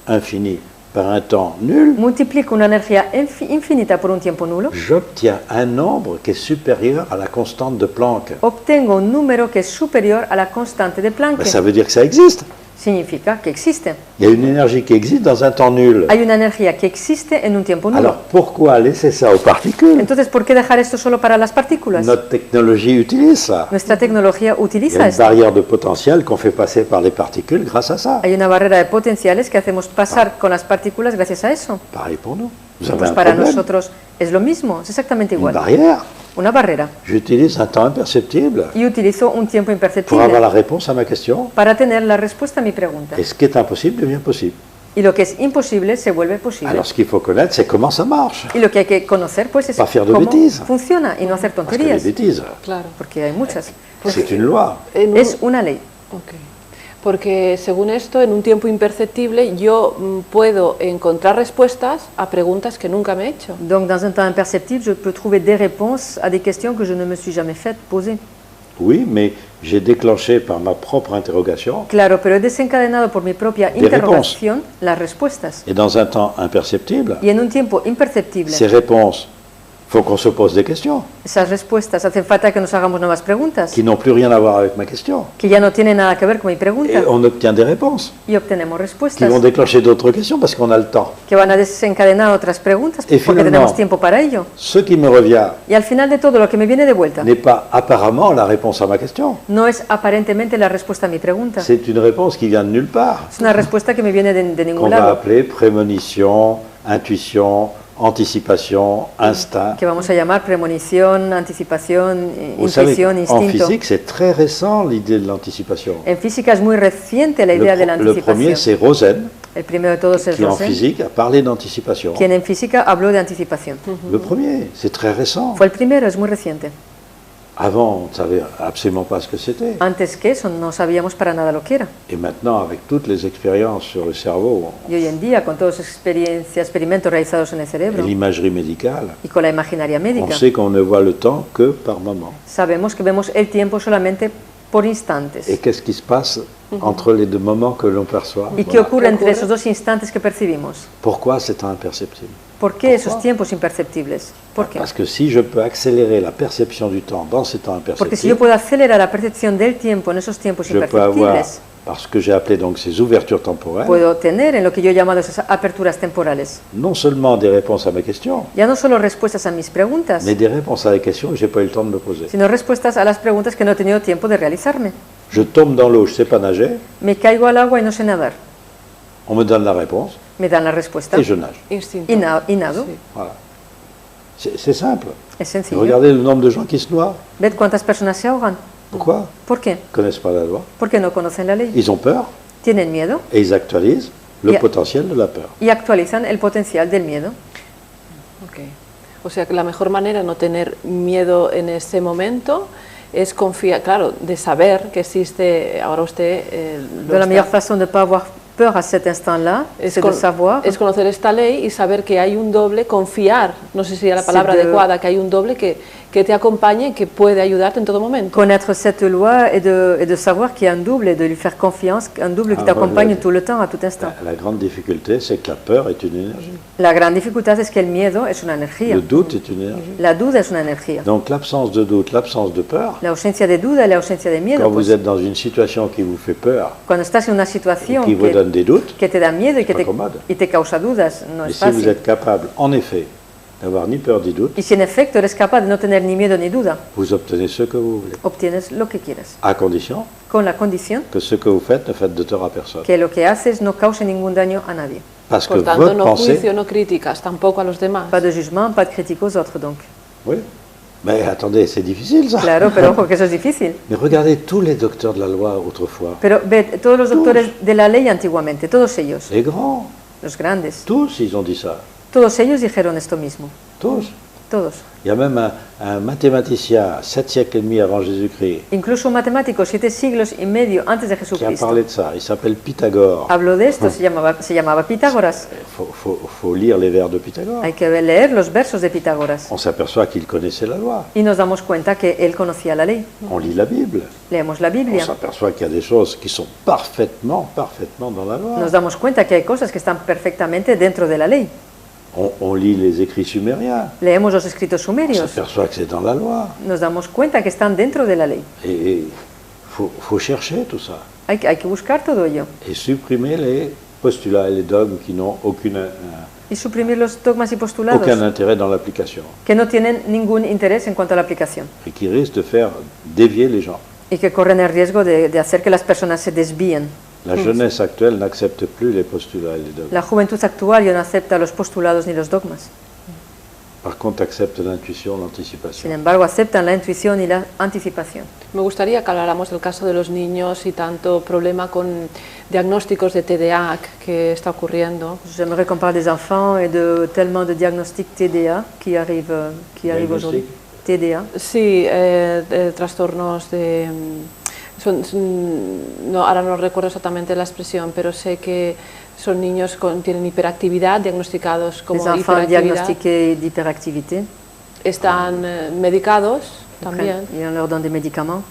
infinie par un temps nul, multiplico una energía infinita por un tiempo nulo, j'obtiens un nombre qui est supérieur à la constante de Planck. obtengo un número que es superior a la constante de Planck. Ben, ça veut dire que ça existe. Significa que existe. Il y a une énergie qui existe dans un temps nul. Hay una energía que existe en un tiempo nulo. Alors pourquoi laisser ça aux particules? Entonces, ¿por qué dejar esto solo para las partículas? Notre technologie utilise ça. Nuestra tecnología Il y utiliza a une esto. barrière de potentiel qu'on fait passer par les particules grâce à ça. Hay una barrera de potenciales que hacemos pasar con las partículas gracias a eso. Pareil pour nous. Vous avez Pues un para problème. nosotros es lo mismo, es exactamente Une igual. barrière. Una barrera. J'utilise un temps imperceptible Y utilizo un tiempo pour imperceptible avoir la réponse à ma question. para tener la respuesta a mi pregunta. Et ce qui est impossible devient possible. Y lo que es imposible se vuelve posible. Alors ce qu'il faut connaître, c'est comment ça marche. Y lo que hay que conocer pues es Pas faire de cómo bêtises. funciona y no hacer Parce que les tonterías, bêtises, Claro. porque hay muchas. c'est une loi. En un- Es una ley. Ok. Porque según esto, en un tiempo imperceptible, yo puedo encontrar respuestas a preguntas que nunca me he hecho. Donc dans un temps imperceptible, je peux trouver des réponses à des questions que je ne me suis jamais faites poser. Oui, mais j'ai déclenché par ma propre interrogation Claro, pero he desencadenado por mi propia Des interrogación las respuestas. et dans un temps imperceptible, Y en un tiempo imperceptible, ces réponses, il faut qu'on se pose des questions esas respuestas hacen falta que nos hagamos nuevas preguntas, qui n'ont plus rien à voir avec ma question. que ya no tienen nada que ver con mi Et pregunta, on obtient des réponses y obtenemos qui respuestas vont déclencher d'autres questions parce qu'on a le temps. que van a desencadenar otras preguntas Y porque finalmente- tenemos tiempo para ello. Ce qui me revient Y al final de todo, lo que me viene de vuelta n'est pas apparemment la réponse à ma question. no es aparentemente la respuesta a mi pregunta. C'est une réponse qui vient de nulle part, Es una respuesta que me viene de qu'on ningún va lado, appeler prémonition, intuition, anticipation, instinct. que vamos a llamar premonición, anticipación, Vous savez, intuición, en instinto. physique, c'est très récent l'idée de l'anticipation. En física es muy reciente la idea de la Le premier, anticipación. c'est Rosen, El primero de todos es qui en Rosen, physique a parlé d'anticipation. quien en física habló de anticipación. Le premier, c'est très récent. Fue el primero, es muy reciente. Avant, on ne savait absolument pas ce que c'était. Antes que eso no sabíamos para nada lo que era. Et maintenant, avec toutes les expériences sur le cerveau Y hoy en día, con todos los experimentos realizados en el et cerebro l'imagerie médicale, y con la imaginaria on médica, sait qu'on ne voit le temps que par moment. sabemos que vemos el tiempo solamente por instantes. Et qu'est-ce qui se passe entre les deux moments que l'on perçoit? ¿Y qué Voilà. ocurre entre esos dos instantes que percibimos? Pourquoi c'est imperceptible? ¿Por qué esos tiempos imperceptibles? ¿Por qué? Parce que si je peux accélérer la perception du temps dans ces temps Porque si yo imperceptibles, puedo acelerar la percepción del tiempo en esos tiempos je peux avoir, imperceptibles, parce que j'ai appelé donc ces ouvertures temporelles, puedo tener en lo que yo he llamado esas aperturas temporales non seulement des réponses à mes questions, ya no solo respuestas a mis preguntas, mais des réponses à des questions que je n'ai pas eu le temps de me poser. sino respuestas a las preguntas que no he tenido tiempo de realizarme. Je tombe dans l'eau, je ne sais pas nager, Me caigo al agua y no sé nadar. on me donne la réponse Me dan la respuesta et je nage. Instinto. y nado. Sí. Voilà. C'est simple. Es sencillo. Regardez le nombre de gens qui se noient. Ved cuántas personas se ahogan. Pourquoi? ¿Por qué? Ils ne connaissent pas la loi. Porque no conocen la ley. Ils ont peur Tienen miedo et ils actualisent le Yeah. potentiel de la peur. y actualizan el potencial del miedo. Ok. O sea que la mejor manera de no tener miedo en ese momento es confiar, claro, de saber que existe, ahora usted lo De la está- meilleure façon de ne pas avoir peur à cet instant-là, es, c'est de savoir es conocer esta ley y saber que hay un doble, confiar, no sé si sería la Sí, palabra de- adecuada, que hay un doble que te acompañe y que puede ayudarte en todo momento. connaître cette loi et de savoir qu'il y a un double et de lui faire confiance, un double qui Ah, t'accompagne voilà. tout le temps, à tout instant. La grande difficulté, c'est que la peur est une énergie. La gran dificultad es que el miedo es una energía. Le doute est une énergie. La duda es una energía. Donc l'absence de doute, l'absence de peur, La ausencia de duda y la ausencia de miedo. quand Pues, vous êtes dans une situation qui vous fait peur cuando estás en una et situación qui vous donne des doutes, que te da miedo y que Pas cómodo. te causa dudas, no et es si vous fácil. êtes capable, en effet, d'avoir ni peur ni doute, Y si en efecto eres capaz de no tener ni miedo ni duda, vous obtenez ce que vous voulez. obtienes lo que quieras. À condition Con la condición que ce que vous faites ne faites de tort à personne. que lo que haces no cause ningún daño a nadie. Parce que Por tanto, votre no pensée, juicio, no críticas, tampoco a los demás. Pas de jugement, pas de critique aux autres donc. oui, Mais attendez, c'est difficile ça. Claro, pero ojo, que eso es difícil. Mais regardez tous les docteurs de la loi autrefois. Pero ve, todos los doctores de la ley antiguamente, todos ellos, Les grands, los grandes, tous ils ont dit ça. todos ellos dijeron esto mismo. Tous. Todos. Il y a même un mathématicien, 7 siècles et demi avant Jésus-Christ, Incluso un matemático 7 siglos y medio antes de qui a Jesucristo parlé de ça. Il s'appelle Pythagore. habló de esto, se llamaba Pitágoras. Il faut lire les vers de Pythagore. Hay que leer los versos de Pitágoras. On s'aperçoit qu'il connaissait la loi. Y nos damos cuenta que él conocía la ley. On lit la Bible. Leemos la On Biblia. s'aperçoit qu'il y a des choses qui sont parfaitement dans la loi. Nos damos cuenta que hay cosas que están perfectamente dentro de la ley. On lit les écrits sumériens. Leemos los escritos On sumerios. s'aperçoit que c'est dans la loi. Nos damos cuenta que están dentro de la ley. Et faut chercher tout ça. Hay que buscar todo ello. Et supprimer les postulats et les dogmes qui n'ont Y suprimir los dogmas y postulados aucun intérêt dans l'application. que no tienen ningún interés en cuanto a la aplicación. Et qui risquent de faire dévier les gens. Y que corren el riesgo de hacer que las personas se desvíen. La jeunesse actuelle n'accepte plus les postulats et les dogmes. La juventud actual ya no acepta los postulados ni los dogmas. Par contre, accepte l'intuition, Sin l'anticipation. embargo, aceptan la intuición y la anticipación. Me gustaría que habláramos del caso de los niños y tanto problema con diagnósticos de TDAH que está ocurriendo. J'aimerais qu'on parle des enfants et de tellement de diagnostics TDA qui arrivent aujourd'hui. TDA. Sí, trastornos de... no, ahora no recuerdo exactamente la expresión, pero sé que son niños que tienen hiperactividad, diagnosticados como Les enfants hiperactividad. diagnostiqués d'hyperactivité. Están medicados también. Y on leur donne des médicaments.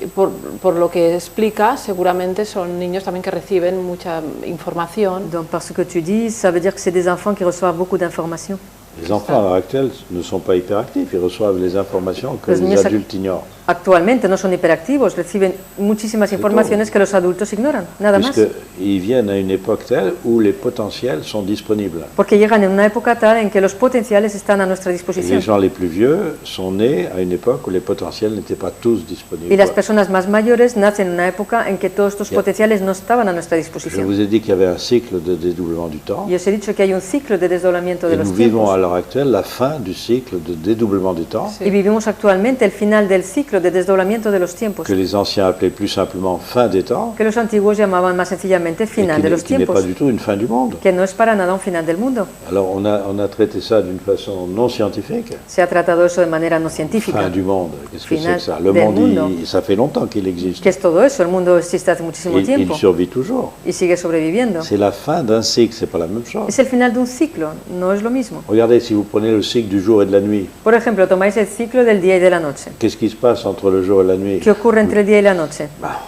Y por lo que explica, seguramente son niños también que reciben mucha información. Donc, par ce que tu dis, ça veut dire que c'est des enfants qui reçoivent beaucoup d'informations. Les enfants à l'heure actuelle ne sont pas hyperactifs, ils reçoivent les informations que Los les niños adultes ignorent. Actualmente no son hiperactivos, reciben muchísimas informaciones que los adultos ignoran, nada más. Puisqu'ils viennent à une époque telle où les potentiels sont disponibles. Porque llegan en una época tal en que los potenciales están a nuestra Et disposición. les gens les plus vieux sont nés à une époque où les potentiels n'étaient pas tous disponibles. Y las personas más mayores nacen en una época en que todos estos Ya. potenciales no estaban a nuestra Je disposición. vous ai dit qu'il y avait un cycle de dédoublement du temps. Y os he dicho que hay un ciclo de desdoblamiento de Et nous los vivons à tiempos. l'heure actuelle la fin du cycle de dédoublement du temps, Sí. Y vivimos actualmente el final del ciclo de desdoblamiento de los tiempos, que les anciens appelaient plus simplement fin des temps, que los antiguos llamaban más sencillamente et final de los qui n'est pas tiempos, du tout une fin du monde. que no es para nada un final del mundo. Alors on a traité ça d'une façon non scientifique. Se ha tratado eso de manera no científica. Fin du monde, qu'est-ce que c'est Final que ça? Le del monde, mundo. ça fait longtemps qu'il existe. ¿Qué es todo eso? El mundo existe hace muchísimo Il tiempo survit toujours. y sigue sobreviviendo. C'est la fin d'un cycle, c'est pas la même chose. Es el final de un ciclo, no es lo mismo. Regardez, si vous prenez le cycle du jour et de la nuit, Por ejemplo, tomáis el ciclo del día y de la noche. qu'est-ce qui se passe entre le jour et la nuit? ¿Qué ocurre entre el día y la noche? Bah,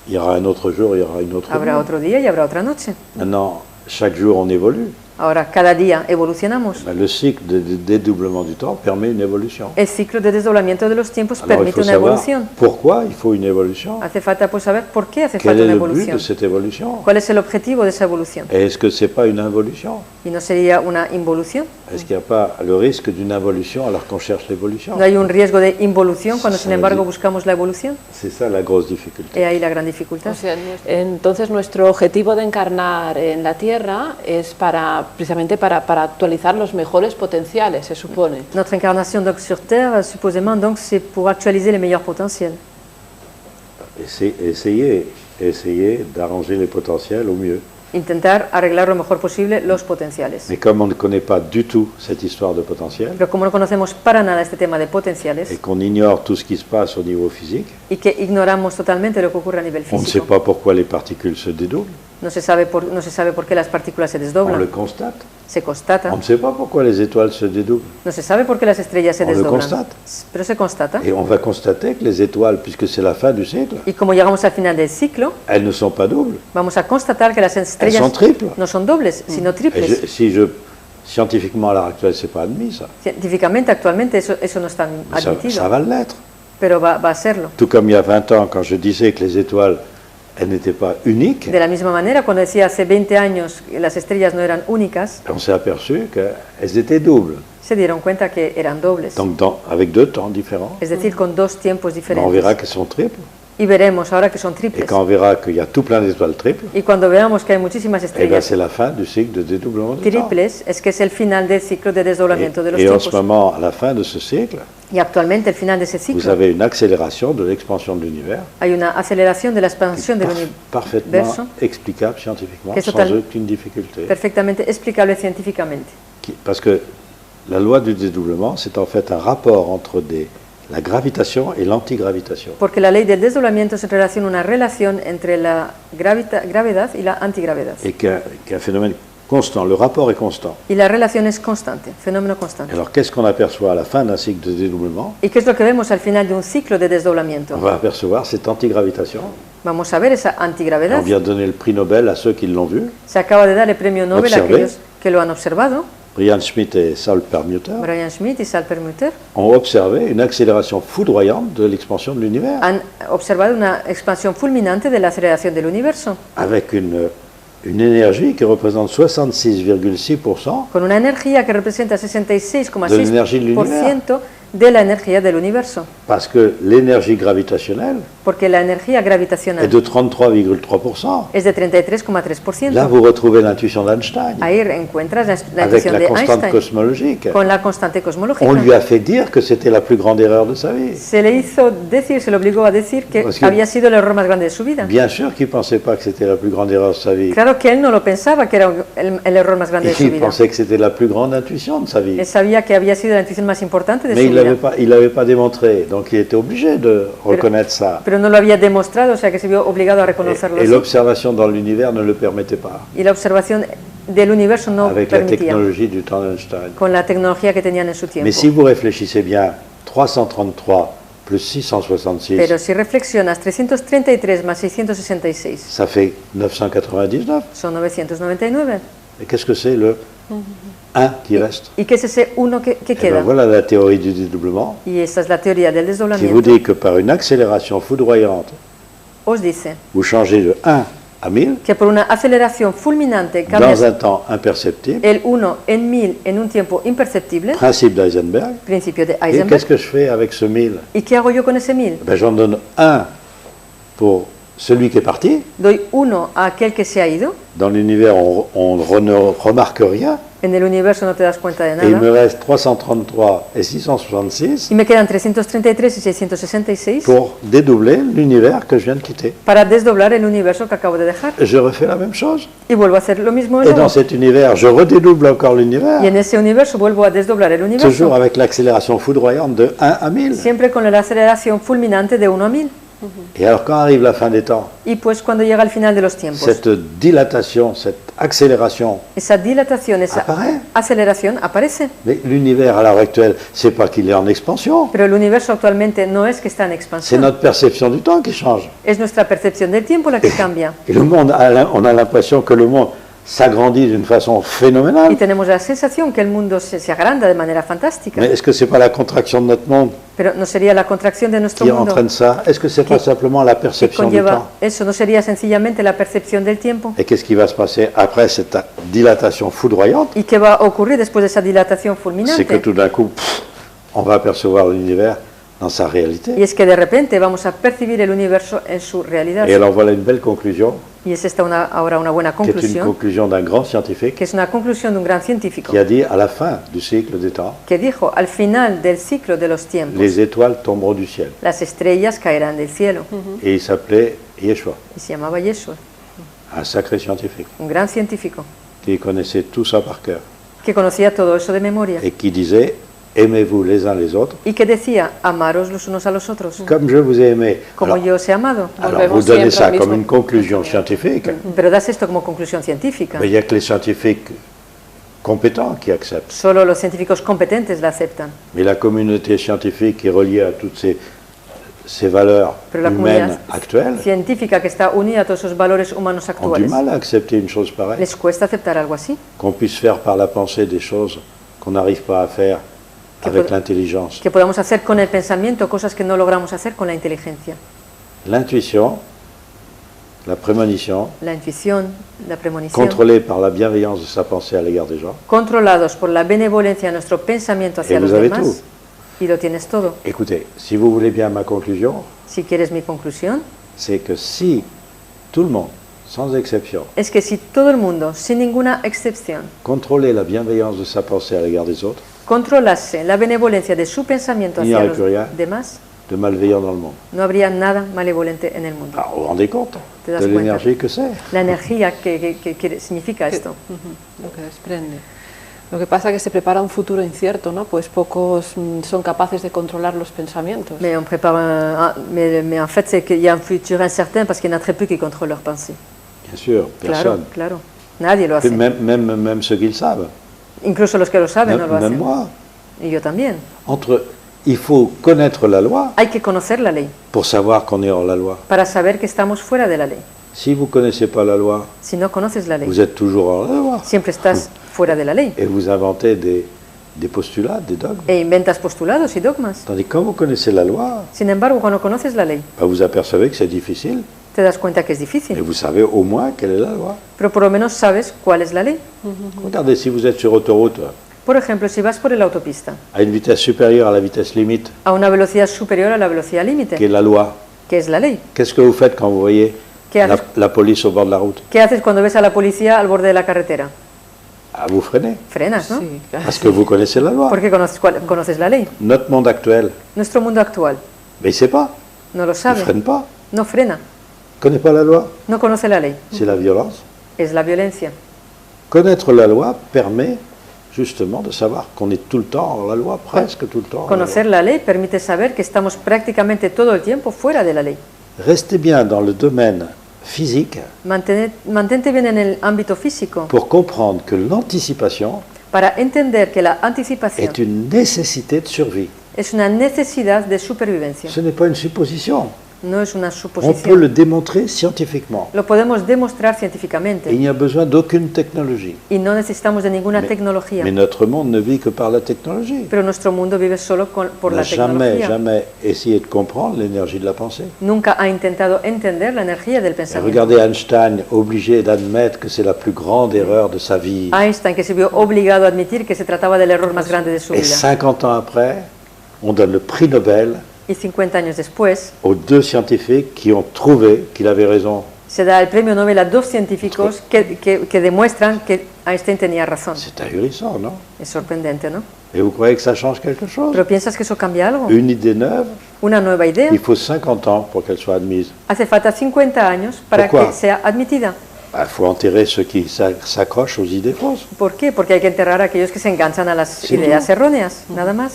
il y aura un autre jour, il y aura une autre Habrá nuit. otro día y habrá otra noche. Maintenant, chaque jour on évolue. Ahora, cada día evolucionamos. Ben, le cycle de dédoublement du temps permet une évolution. El ciclo de desdoblamiento de los tiempos Alors il permite faut una savoir evolución. pourquoi il faut une évolution. Hace falta pues saber por qué hace Quel falta est una le but evolución. de cette évolution? ¿Cuál es el objetivo de esa evolución? Et est-ce que c'est pas une involution? ¿Y no sería una involución? Est-ce qu'il n'y a pas le risque d'une involution alors qu'on cherche l'évolution? ¿No hay un riesgo de involución cuando sin Sí. embargo buscamos la evolución? C'est ça la grosse difficulté. He ahí la gran dificultad. O sea, entonces nuestro objetivo de encarnar en la Tierra es precisamente para actualizar los mejores potenciales, se supone. Notre incarnation donc sur Terre, supposément, donc c'est pour actualiser les meilleurs potentiels. Essayer d'arranger les potentiels au mieux. Intentar arreglar lo mejor posible los potenciales. Mais comme on ne connaît pas du tout cette histoire de potentiel, Pero como no conocemos para nada este tema de potenciales et qu'on ignore tout ce qui se passe au niveau physique, y que ignoramos totalmente lo que ocurre a nivel on ne sait físico, pas pourquoi les particules se dédoublent. no se sabe por qué las partículas se On le desdoblan, constate. se constata. On ne sait pas pourquoi les étoiles se dédoublent. No se sabe por qué las estrellas se On le desdoblan, constate. pero se constata. Et on va constater que les étoiles, puisque c'est la fin du cycle, Y como llegamos al final del ciclo, elles ne sont pas doubles. vamos a constatar que las Elles estrellas sont triples. no son dobles, sino Et triples. scientifiquement à l'heure actuelle, c'est pas admis ça. Científicamente, actualmente, eso no está Mais ça admitido, va l'être. pero va a serlo. Tout comme il y a 20 ans, quand je disais que les étoiles, elles n'étaient pas uniques, De la misma manera, cuando decía hace 20 años que las estrellas no eran únicas, on s'est aperçu qu'elles étaient doubles. se dieron cuenta que eran dobles, Donc avec deux temps différents. es decir, con dos tiempos Ben, on verra diferentes. qu'elles sont triples. Y veremos ahora que son Et triples. quand on verra qu'il y a tout plein d'étoiles triples, Y cuando veamos que hay muchísimas eh ben, estrellas c'est la fin du cycle de dédoublement du temps. triples, es que es el final del ciclo de desdoblamiento de los Et en ce tiempos. moment, à la fin de ce cycle, Y actualmente, al final de ese vous ciclo, avez une accélération de l'expansion de l'univers hay una aceleración de la expansión del parfaitement universo explicable scientifiquement, que es sans total- aucune difficulté. perfectamente explicable científicamente. Parce que la loi du dédoublement, c'est en fait un rapport entre la gravitation et l'antigravitation. Porque la ley del desdoblamiento es en relación una relación entre la gravedad y la antigravedad. Et qu'un phénomène constant, le rapport est constant. Y la relación es constante, fenómeno constante. Alors qu'est-ce qu'on aperçoit à la fin d'un cycle de dédoublement? ¿Y qué es lo que vemos al final de un ciclo de desdoblamiento? On va apercevoir cette antigravitation. Vamos a ver esa On antigravedad. vient de donner le prix Nobel à ceux qui l'ont vu, Se acaba de dar el premio Nobel a Observé. aquellos que lo han observado. Brian Schmidt et Saul Perlmutter, Brian Schmidt y Saul Perlmutter ont observé une accélération foudroyante de l'expansion de l'univers, han observado una expansión fulminante de la aceleración del universo, avec une énergie qui représente 66,6% con una energía que representa de l'énergie de l'univers. 66,6% de la energía del universo, Parce que l'énergie gravitationnelle porque la energía est gravitacional de 33,3%. es de Là, 33,3%. vous retrouvez l'intuition d'Einstein, Ahí encuentras la avec intuición la de constante Einstein cosmologique. con la constante cosmológica. On lui a fait dire que c'était la plus grande erreur de sa vie. Se le hizo decir, se le obligó a decir que Pues que- había sido el error más grande de su vida. Bien sûr qu'il ne pensait pas que c'était la plus grande erreur de sa vie. Claro que él no lo pensaba que era el error más grande de su Il vida. pensait que c'était la plus grande intuition de sa vie. Él sabía que había sido la intuición más importante de Mais su il vida. ne l'avait pas démontré, donc il était obligé de reconnaître ça. Pero no lo había demostrado, o sea que se vio obligado a reconocerlo. Et así. l'observation dans l'univers ne le permettait pas, Y la observación del universo no avec la permitía, technologie du temps d'Einstein. con la tecnología que tenían en su tiempo. Mais si vous réfléchissez bien, 333 plus 666, Pero si reflexionas, 333 más 666 ça fait 999. son 999. Et qu'est-ce que c'est le 1 qui reste? ¿Y qué es ese uno que Eh queda? ben voilà la théorie du dédoublement, Y esta es la teoría del qui vous desdoblamiento. dit que par une accélération foudroyante, Os dice vous changez de 1 à 1000 que por una aceleración fulminante dans cambias un temps imperceptible, el 1 en 1000 en un tiempo imperceptible, principe d'Eisenberg. principio de Et qu'est-ce Heisenberg. que je fais avec ce 1000? ¿Y qué hago yo con ese 1000? Ben, j'en donne 1 pour celui qui est parti. Doy 1 a aquel que se ha ido. Dans l'univers, on ne remarque rien. En el universo no te das cuenta de Et il me nada. reste 333 et 666 Y me quedan 333 y 666 pour dédoubler l'univers que je viens de quitter. para desdoblar el universo que acabo de dejar. Je refais la même chose. Y vuelvo a hacer lo mismo de Et nuevo. dans cet univers, je redédouble encore l'univers, Y en ese universo vuelvo a desdoblar el toujours universo. avec l'accélération foudroyante de 1 à 1000. Siempre con la aceleración fulminante de 1 a 1000. Et alors, quand arrive la fin des temps, Y pues cuando llega el final de los tiempos, cette dilatation, cette accélération esa dilatación, esa apparaît. aceleración aparece. Mais l'univers, à l'heure actuelle, c'est pas qu'il est en expansion. Pero el universo actualmente no es que está en C'est expansión. notre perception du temps qui change. Es nuestra percepción del tiempo la que cambia. Et le monde, on a l'impression que le monde s'agrandit d'une façon Y phénoménale. tenemos la sensación que el mundo se agranda de manera fantástica. Mais est-ce que c'est pas la contraction de notre monde Pero no sería la contracción de nuestro qui mundo entraîne ça? Est-ce que c'est pas simplement la que perception du temps? conlleva eso, no sería sencillamente la percepción del tiempo. Et qu'est-ce qui va se passer après cette dilatation foudroyante? ¿Y qué va a ocurrir después de esa dilatación C'est que fulminante? tout d'un coup, on va apercevoir l'univers dans sa Y réalité. es que de repente vamos a percibir el universo en su realidad. Et alors voilà une belle conclusion, Y es esta ahora una buena qui est une conclusión, conclusion d'un grand scientifique que es una conclusión de un gran científico, qui a dit à la fin du cycle des temps, que dijo, al final del ciclo de los tiempos, les étoiles tomberont du ciel. las estrellas caerán del cielo. Et il s'appelait Yeshua, Y se llamaba Yeshua, un sacré scientifique, un gran científico, qui connaissait tout ça par cœur que conocía todo eso de memoria et qui disait aimez-vous les uns les autres y que decía, amaros los unos a los otros, comme je vous ai aimé. como Alors, yo os he amado. alors Volvemos vous donnez siempre ça al mismo comme une conclusion scientifique, Pero das esto como conclusión científica. mais il n'y a que les scientifiques compétents qui acceptent. Solo los científicos competentes la aceptan. Mais la communauté scientifique qui est reliée à toutes ces valeurs Pero la humaines comunidad actuelles científica que está unida a todos esos valores humanos ont du actuales mal à accepter une chose pareille, les cuesta aceptar algo así. qu'on puisse faire par la pensée des choses qu'on n'arrive pas à faire Que avec pod- l'intelligence. Que podamos hacer con el pensamiento cosas que no logramos hacer con la inteligencia. L'intuition, la prémonition, La intuición, la premonición, contrôlée par la bienveillance de sa pensée à l'égard des gens. controlados por la benevolencia de nuestro pensamiento hacia Et los vous avez demás. tout. Y lo tienes todo. Écoutez, si vous voulez bien ma conclusion, Si quieres mi conclusión, c'est que si tout le monde, sans exception, es que si todo el mundo, sin ninguna excepción, contrôlait la bienveillance de sa pensée à l'égard des autres, controlase la benevolencia de su pensamiento Il n'y hacia aurait los plus rien. demás, de malveillant dans le monde. no habría nada malevolente en el mundo. Alors, vous vous rendez compte Te das de cuenta. l'énergie que c'est? La energía que significa esto. Lo que desprende. Lo que pasa es que se prepara un futuro incierto, ¿no? Pues pocos son capaces de controlar los pensamientos. Mais on prépare mais en fait, c'est qu'il y a un futur incertain parce qu'il y en a très peu qui contrôlent leurs pensées. Bien sûr, Claro, personne. claro. Nadie lo hace. Même ceux qui le savent. Incluso los que lo saben no lo Même hacen. moi. Y yo también. Il faut connaître la loi Hay que conocer la ley pour savoir qu'on est hors la loi. para saber que estamos fuera de la ley. Si vous ne connaissez pas la loi, Si no conoces la ley, vous êtes toujours hors la loi. siempre estás fuera de la ley. Et vous inventez des postulats, des dogmes. E inventas postulados y dogmas. Tandis que quand vous connaissez la loi, Sin embargo, cuando conoces la ley, vous apercevez que c'est difficile. te das cuenta que es Et difícil. vous savez au moins quelle est la loi. Pero por lo menos sabes cuál es la ley. Regardez, si vous êtes sur autoroute Por ejemplo, si vas por la autopista à une vitesse supérieure à la vitesse limite, a una velocidad superior a la velocidad qui est límite, la loi, que es la ley. qu'est-ce que vous faites quand vous voyez ¿Qué haces? la police au bord de la route? ¿Qué haces cuando ves a la policía al borde de la carretera? Ah, vous freinez, Frenas, ¿no? Sí, parce que vous connaissez la loi. Porque conoces la ley. Notre monde actuel, Nuestro mundo actual mais il ne sait pas, no lo il ne sabe, freine pas, no frena, il ne connaît pas la loi. no conoce la ley. C'est la violence. Es la violencia. Connaître la loi permet justement de savoir qu'on est tout le temps hors la loi, presque tout le temps hors la loi. Conocer la ley permite saber que estamos prácticamente todo el tiempo fuera de la ley. Restez bien dans le domaine physique Mantente bien en el ámbito físico pour comprendre que l'anticipation para entender que la anticipación est une nécessité de survie. es una necesidad de supervivencia. Ce n'est pas une supposition. No es una On peut suposición. le démontrer scientifiquement. Lo podemos demostrar Et il científicamente n'y a besoin d'aucune technologie. y no necesitamos de ninguna tecnología. Mais notre monde ne vit que par la technologie. Pero nuestro mundo vive solo por On la n'a jamais, tecnología. jamais essayé de comprendre l'énergie de la pensée. Nunca ha intentado entender la energía del Et pensamiento. regardez Einstein, obligé d'admettre que c'est la plus grande erreur de sa vie. Einstein, que se vio obligado a admitir que se trataba del error más grande de su Et vida. 50 ans après, on donne le prix Nobel Y 50 años después, aux deux scientifiques qui ont trouvé qu'il avait raison. se da el premio Nobel a dos científicos que demuestran que Einstein tenía razón. C'est ahurissant, non? Es sorprendente, ¿no? Et vous croyez que ça change quelque chose? Pero ¿piensas que eso cambia algo? Une idée neuve, Una nueva idea. il faut 50 ans pour qu'elle soit admise. Hace falta 50 años para Pourquoi? que sea admitida. Il faut enterrer ceux qui s'accrochent aux idées fausses. ¿Por qué? Porque hay que enterrar a aquellos que se enganchan a las Sí. ideas erróneas, nada más.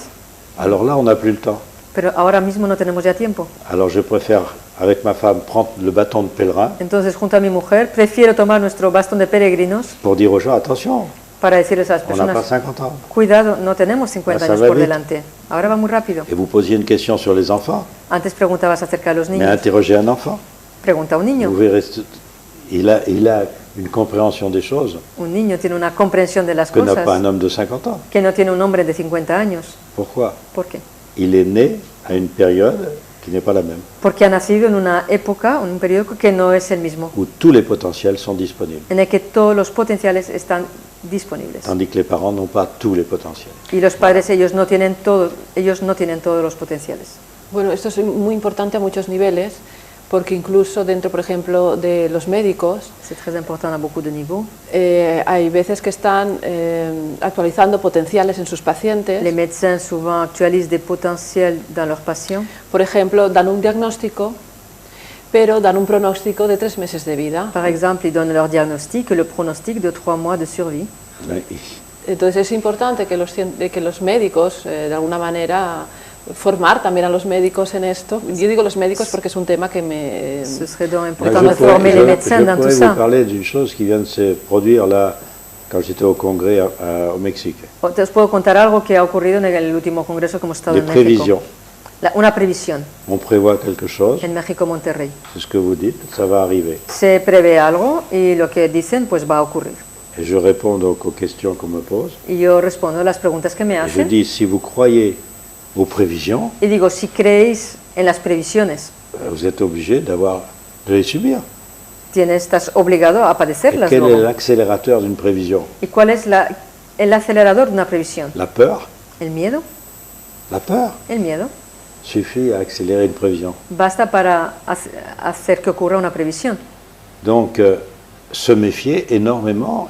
Alors là, on n'a plus le temps. Pero ahora mismo no tenemos ya tiempo. Alors je préfère, avec ma femme, prendre le bâton de pèlerin Entonces, junto a mi mujer, prefiero tomar nuestro bastón de peregrinos pour dire aux gens, attention, para decirles a las on n'a pas personas, 50 ans. cuidado, no tenemos 50 Ah, ça años va por vite. delante. Ahora va muy rápido. Et vous posiez une question sur les enfants, Antes preguntabas acerca de los mais niños. interrogez un enfant. Pregunta a un Vous niño. verrez, il a une compréhension des choses Un niño tiene una comprensión de las que n'a pas cosas un homme de 50 ans. que no tiene un hombre de 50 años. Pourquoi? ¿Por qué? Il est né à une période qui n'est pas la même, Porque ha nacido en una época, en un periodo que no es el mismo, où tous les potentiels sont disponibles, en el que todos los potenciales están disponibles. tandis que les parents n'ont pas tous les potentiels. Y los padres, ellos no tienen todos los potenciales. Bueno, esto es muy importante a muchos niveles, porque incluso dentro, por ejemplo, de los médicos, C'est très important à beaucoup de niveaux. hay veces que están actualizando potenciales en sus pacientes. Les médecins souvent actualisent des potentiels dans leurs patients. Por ejemplo, dan un diagnóstico, pero dan un pronóstico de 3 meses de vida. Par exemple, ils donnent leur diagnostic et le pronostic de 3 mois de survie. Entonces es importante que los médicos, de alguna manera, formar también a los médicos en esto. Yo digo los médicos porque es un tema que me... Ce serait donc Moi, important de former les médecins dans tout pourrais vous ça. parler d'une chose qui vient de se produire là, quand j'étais au Congrès au Mexique. Te os puedo contar algo que ha ocurrido en el último congreso que hemos estado Des en México. prévisions. Una previsión On prévoit quelque chose, en México, Monterrey. c'est ce que vous dites, ça va arriver. Se prevé algo y lo que dicen pues va a ocurrir. Et je réponds donc aux questions qu'on me pose. Y yo respondo a las preguntas que me Et je hacen dis, si vous croyez aux prévisions, y digo, si creéis en las previsiones, vous êtes obligé de les subir. estás obligado a Et padecerlas quel est luego. l'accélérateur d'une prévision? ¿Y cuál es el acelerador de una previsión? La peur. ¿El miedo? La peur El miedo. suffit à accélérer une prévision. Basta para hacer que ocurra una previsión. Donc, se méfier énormément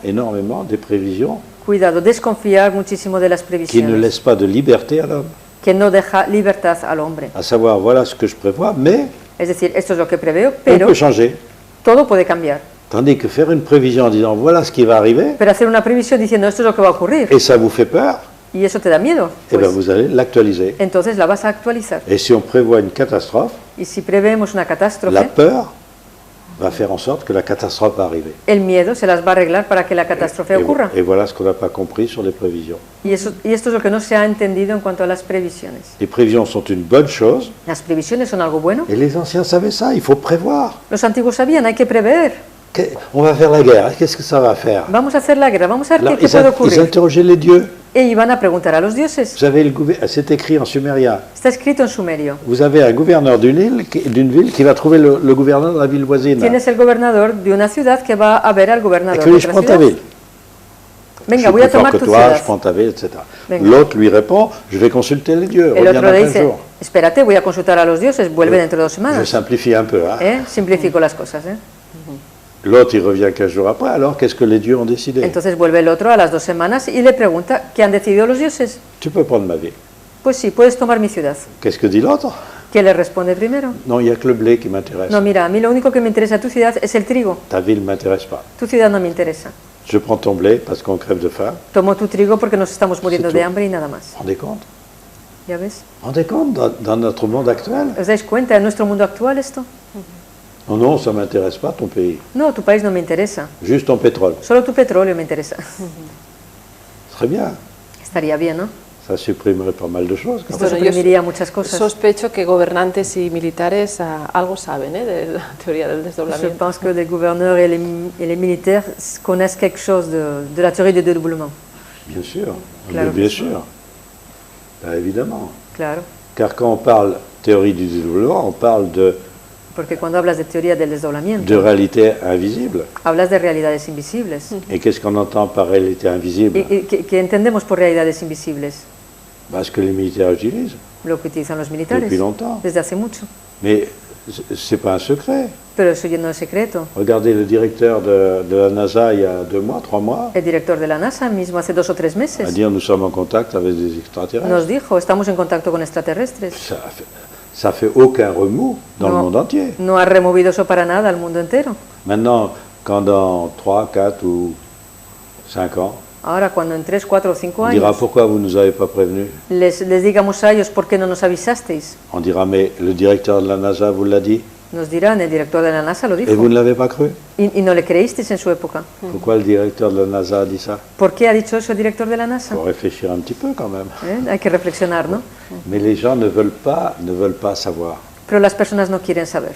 des prévisions cuidado, desconfiar muchísimo de las qui ne previsiones, laisse pas de liberté à l'homme, que no deja libertad al hombre. à savoir voilà ce que je prévois, mais Es decir, esto es lo que preveo, on pero peut changer. todo puede cambiar. Tandis que faire une prévision en disant voilà ce qui va arriver, Pero hacer una previsión diciendo esto es lo que va a ocurrir et ça vous fait peur, y eso te da miedo, eh bien pues, vous allez l'actualiser. entonces la vas a actualizar. Et si on prévoit une catastrophe, Y si preveemos una la catástrofe, peur va faire en sorte que la catastrophe va arriver. el miedo se las va a arreglar para que la catástrofe ocurra. Et voilà ce qu'on n'a pas compris sur les prévisions. Y esto es lo que no se ha entendido en cuanto a las previsiones. Les prévisions sont une bonne chose, Las previsiones son algo bueno. et les anciens savaient ça, il faut prévoir. Los antiguos sabían, hay que prever. On va faire la guerre, qu'est-ce que ça va faire? Vamos a hacer la guerra, vamos a ver Alors, qué puede ils ocurrir. interrogeaient les dieux. E iban a preguntar a los dioses. Vous avez c'est écrit en sumérien. Está escrito en sumerio. Vous avez un gouverneur d'une ville qui va trouver le gouverneur de la ville voisine. Tienes el gobernador de una ciudad que va a ver al gobernador de Écoute, je otra prends ta ciudad. ville. Je Venga, suis voy a plus fort tomar que tu toi, ciudad. je prends ta ville, etc. Venga. L'autre lui répond, je vais consulter les dieux, El reviens otro dans le 15 dice, jours. espérate, voy a consultar a los dioses, vuelve dentro de 2 Je semanas. simplifie un peu. Hein. Simplifico las cosas. L'autre, il revient 15 jours après, alors qu'est-ce que les dieux ont décidé? Entonces vuelve el otro a las 2 semanas y le pregunta, ¿qué han decidido los dioses? Tu peux prendre ma ville. Pues sí, puedes tomar mi ciudad. Qu'est-ce que dit l'autre? ¿Quién le responde primero? Non, il n'y a que le blé qui m'intéresse. No, mira, a mí lo único que me interesa de tu ciudad es el trigo. Ta ville ne m'intéresse pas. Tu ciudad no me interesa. Je prends ton blé parce qu'on crève de faim. Tomo tu trigo porque nos estamos muriendo C'est de tout. hambre y nada más. Vous rendez compte? ¿Ya ves? Vous rendez compte dans notre monde actuel? ¿Os dais cuenta en nuestro mundo actual esto? Non, non, ça ne m'intéresse pas ton pays. No, tu país no me interesa. Juste ton pétrole. Solo tu petróleo me interesa. Très bien. Estaría bien, ¿no? Ça supprimerait pas mal de choses. quand Esto même. Bueno, yo suprimiría muchas cosas. Sospecho que gobernantes y militares algo saben de la teoría del Je desdoblamiento. pense que les gouverneurs et les militaires connaissent quelque chose de la théorie du dédoublement. Bien sûr. Claro. Bien sûr. Ben, évidemment. Claro. Car quand on parle théorie du développement, on parle de Porque cuando hablas de teoría del desdoblamiento, réalité invisible. hablas de realidades invisibles. Et qu'est-ce qu'on entend par réalité invisible? ¿Y qué entendemos por realidades invisibles? Ben, ce que les militaires utilisent Lo que utilizan los militares depuis longtemps. desde hace mucho. Mais c'est pas un secret. Pero eso ya no es secreto. Regardez le directeur de la NASA il y a 2 mois, 3 mois, El director de la NASA mismo hace 2 o 3 a meses dire nous sommes en contact avec des extraterrestres. nos dijo, estamos en contacto con extraterrestres. Ça fait aucun remous dans le No. monde entier. No ha removido eso para nada al mundo entero. Maintenant, quand dans 3, 4 ou 5 ans, Ahora, cuando en 3, 4 o 5 on dira años pourquoi vous ne nous avez pas prévenus? les digamos a ellos por qué no nos avisasteis, On dira mais le directeur de la NASA vous l'a dit nos dirán, el director de la NASA lo et dijo. vous ne l'avez pas cru. Y no le creísteis en su época. Pourquoi le directeur de la NASA a dit ça? ¿Por qué ha dicho eso el director de la NASA? Il faut réfléchir un petit peu quand même. Hay que reflexionar, ¿no? Mais les gens ne veulent pas savoir. Pero las personas no quieren saber.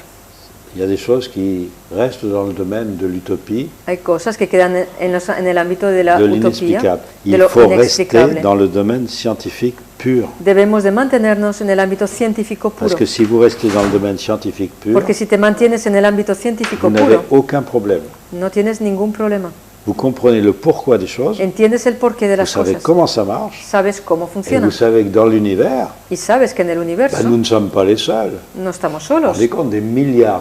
Il y a des choses qui restent dans le domaine de l'utopie, Hay cosas que quedan en el ámbito de la de utopía, l'inexplicable. de Il lo faut rester inexplicable. dans le domaine scientifique pur. Debemos de mantenernos en el ámbito científico Parce puro. que si vous restez dans le domaine scientifique pur, Porque si te mantienes en el ámbito científico vous n'avez puro, aucun problème. no tienes ningún problema. Vous comprenez le pourquoi des choses, Entiendes el porqué de vous las savez cosas. comment ça marche, Sabes cómo et funciona. vous savez que dans l'univers, Y sabes que en el universo nous ne sommes pas les seuls. no estamos Vous solos. rendez compte des milliards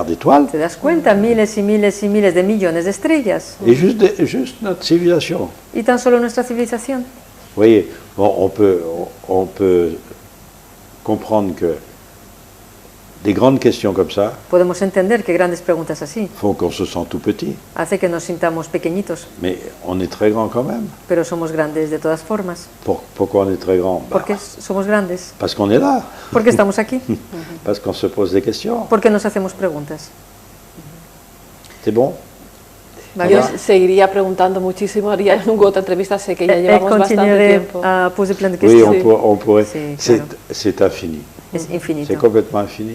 d'étoiles, ¿Te das cuenta? Miles y miles y miles de millones de estrellas. et juste notre civilisation. Y tan solo nuestra civilización. Vous voyez, bon, on peut comprendre que des grandes questions comme ça Podemos entender que grandes preguntas así font qu'on se sent tout petit, hace que nos sintamos pequeñitos, mais on est très grand quand même. pero somos grandes de todas formas. Pourquoi on est très grand? ¿Por qué somos grandes? Parce qu'on est là, Porque estamos aquí. parce qu'on se pose des questions. Porque nos hacemos preguntas. C'est bon? ¿Vale? Yo seguiría preguntando muchísimo, haría nunca otra entrevista, sé que ya llevamos bastante continuerai tiempo. à poser plein de Oui, questions. on pourrait. Sí, C'est claro. c'est infini. Es infinito. C'est complètement infini.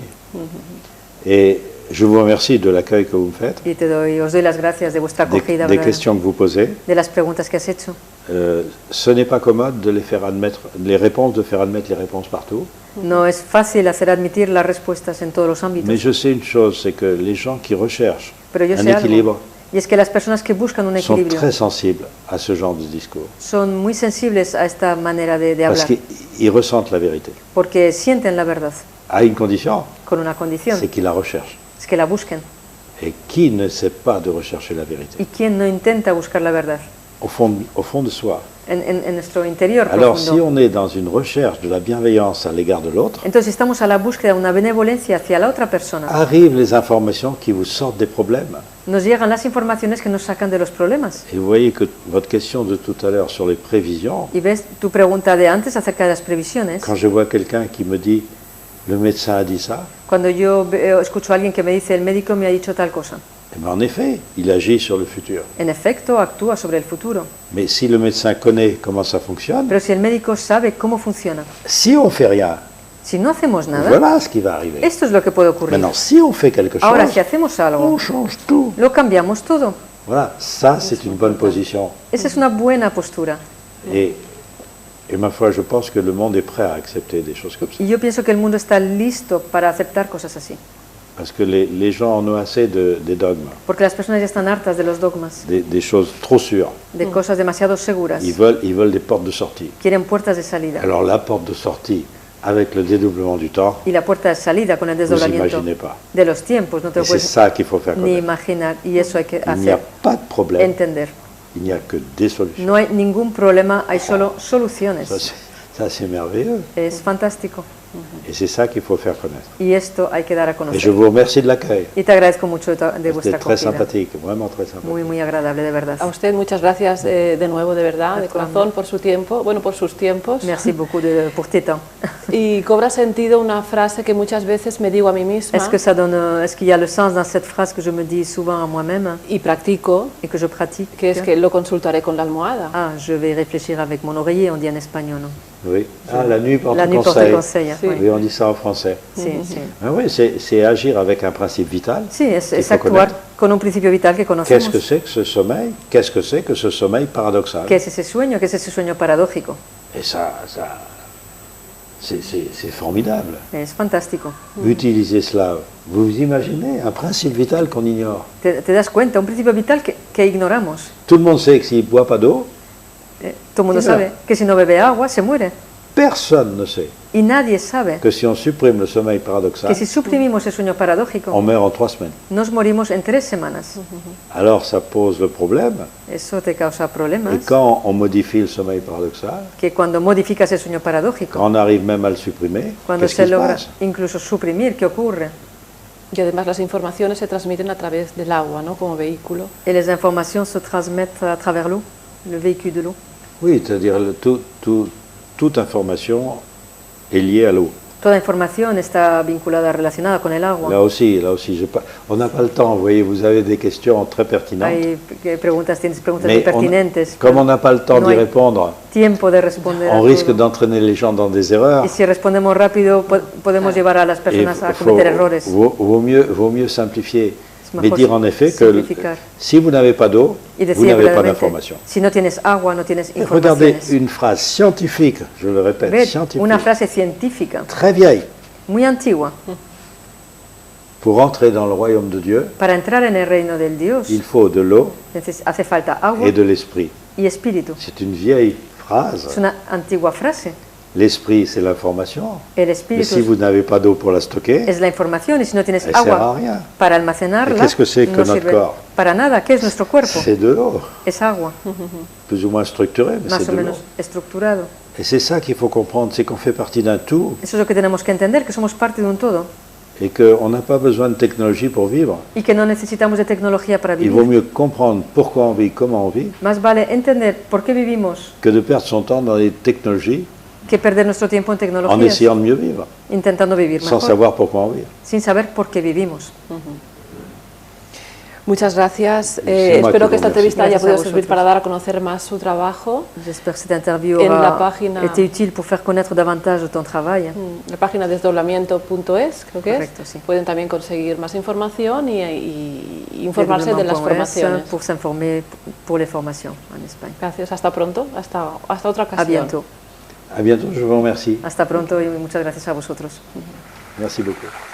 Et je vous remercie de l'accueil que vous me faites, Y os doy las gracias de vuestra acogida, des ¿verdad? questions que vous posez. De las preguntas que has hecho. Ce n'est pas commode de les faire admettre, les réponses, de faire admettre les réponses partout. No es fácil hacer admitir las respuestas en todos los ámbitos. Mais je sais une chose, c'est que les gens qui recherchent Pero yo un sé équilibre algo. Y es que las personas que buscan un sont equilibrio très sensibles à ce genre de discours. son muy sensibles a esta manera de Parce hablar. qu'ils ressentent la vérité. Porque sienten la verdad. À une condition, Con una condición. c'est qu'ils la recherchent. Es que la busquen. Et qui ne sait pas de rechercher la vérité? ¿Y quién no intenta buscar la verdad? Au fond de soi. En nuestro interior Alors si profundo. on est dans une recherche de la bienveillance à l'égard de l'autre, Entonces estamos a la búsqueda de una benevolencia hacia la otra persona. arrivent les informations qui vous sortent des problèmes. Nos llegan las informaciones que nos sacan de los problemas. Et vous voyez que votre question de tout à l'heure sur les prévisions, Y ves tu pregunta de antes acerca de las previsiones. quand je vois quelqu'un qui me dit « le médecin a dit ça », Cuando yo escucho a alguien que me dice el médico me ha dicho tal cosa. eh bien, en effet, il agit sur le futur. En efecto, actúa sobre el futuro. Mais si le médecin connaît comment ça fonctionne, Pero si el médico sabe cómo funciona, si on fait rien, si no hacemos nada, voilà ce qui va arriver. esto es lo que puede ocurrir. Maintenant, si on fait quelque chose, Ahora, si hacemos algo, on change tout. lo cambiamos todo. Voilà, ça c'est une bonne position. Esa es una buena postura. Et ma foi, je pense que le monde est prêt à accepter des choses comme ça. Y yo pienso que el mundo está listo para aceptar cosas así. Parce que les gens en ont assez des dogmes, Porque las personas ya están hartas de los dogmas, des choses trop sûres. de cosas demasiado seguras. Ils veulent des portes de sortie. Quieren puertas de salida. Alors la porte de sortie, avec le dédoublement du temps, Y la puerta de salida con el vous desdoblamiento imaginez pas. de los tiempos, no te Et lo c'est puedes ça qu'il faut faire ni connaître. imaginar. Y eso hay que Il n'y a hacer, pas de problème, entender. il n'y a que des solutions. No hay ningún problema, hay solo soluciones. Ça, c'est merveilleux. Es fantástico. Et c'est ça qu'il faut faire connaître. Y esto hay que dar a Et je conocer. vous remercie de l'accueil. Y te agradezco mucho de C'était vuestra très acogida. sympathique, vraiment très sympathique. Muy, muy agradable, de verdad. A usted muchas gracias de nuevo, de verdad, de corazón, por su tiempo, bueno, por sus tiempos. Merci beaucoup pour tes temps. Y cobra sentido una frase que muchas veces me digo a mí misma Est-ce qu'il y a le sens dans cette phrase que je me dis souvent à moi-même y practico, et que je pratique? que es que lo consultaré con la almohada. Ah, je vais réfléchir avec mon oreiller, on dit en espagnol, non? Oui. Ah, la nuit porte La nuit porte conseil. conseil. Sí. Oui. Oui, on dit ça en français. Sí, sí. Ah oui, c'est agir avec un principe vital. Sí, es faut actuar connaître. con un principio vital que conocemos. Qu'est-ce que c'est que ce sommeil? Qu'est-ce que c'est que ce sommeil paradoxal? ¿Qué es ese sueño? ¿Qué es ese sueño paradójico? Et ça c'est formidable. Es fantástico. Utiliser cela. Vous vous imaginez un principe vital qu'on ignore? Te das cuenta, un principio vital que ignoramos. Tout le monde sait que s'il ne boit pas d'eau, Todo el mundo Mira. sabe que si no bebe agua se muere. personne ne sait Y nadie sabe que si on supprime le sommeil paradoxal, que si suprimimos el sueño on paradójico, meurt en 3 semaines. nos morimos en 3 semanas. Alors ça pose le problème. Eso te causa Et problemas. quand on modifie le sommeil paradoxal, Que cuando modificas el sueño paradójico, quand on arrive même à le supprimer, cuando qu'est-ce se qui se logra passe? incluso suprimir, ¿qué ocurre? Y además las informaciones se transmiten a través del agua, ¿no? Como vehículo. Et les informations se transmettent à travers l'eau, le véhicule de l'eau. Oui, c'est-à-dire toute information est liée à l'eau. Toda información está vinculada, relacionada con el agua. Là aussi, on n'a pas le temps, vous voyez, vous avez des questions très pertinentes. Hay preguntas, tienes preguntas Mais muy pertinentes. comme on n'a pas le temps No d'y hay répondre, tiempo de responder a on risque todo. d'entraîner les gens dans des erreurs. Y si respondemos rápido, podemos llevar a las Et personas a cometer errores. vaut mieux simplifier, Es mais mejor dire en effet que simplificar. si vous n'avez pas d'eau, Y vous decir n'avez pas brevemente, d'information. si no tienes agua, no tienes Regardez informaciones. une phrase scientifique, je le répète, Ved scientifique, una frase científica, très vieille. muy antigua. Pour entrer dans le royaume de Dieu, Para entrar en el reino del Dios, il faut de l'eau hace falta agua et de l'esprit. y espíritu. C'est une vieille Es phrase. una antigua frase. L'esprit, c'est l'information. El Mais espíritu si vous n'avez pas d'eau pour la stocker, es la información y si no tienes elle ne sert à agua rien. para almacenarla, ¿Y qué es que c'est que no notre sirve corps? para nada. ¿Qué es nuestro cuerpo? C'est de l'eau, Es agua, plus ou moins structurée, mais más c'est o de l'eau. menos estructurado. Et c'est ça qu'il faut comprendre, c'est qu'on fait partie d'un tout Eso es lo que tenemos que entender, que somos parte de un todo et qu'on n'a pas besoin de technologie pour vivre. y que no necesitamos de tecnología para Il vaut vivir. mieux comprendre pourquoi on vit, comment on vit, Más vale entender por qué vivimos que de perdre son temps dans les technologies que perder nuestro tiempo en en tecnologías, essayant de mieux vivre, intentando vivir sans mejor, savoir pourquoi on vit. sin saber por qué vivimos. Muchas gracias. C'est moi Espero qui que esta vous remercie. entrevista haya Gracias a podido servir vosotros. para dar a conocer más su trabajo. J'espère que cette interview En la aura página- été utile pour faire connaître davantage de ton travail. La página desdoblamiento.es, creo que Correcto, es. sí. Pueden también conseguir más información y informarse de las Développement.es formaciones. pour s'informer pour les formations en Espagne. Gracias, hasta pronto, hasta otra A ocasión. bientôt. À bientôt, je vous remercie. Hasta pronto y muchas gracias a vosotros. Merci beaucoup.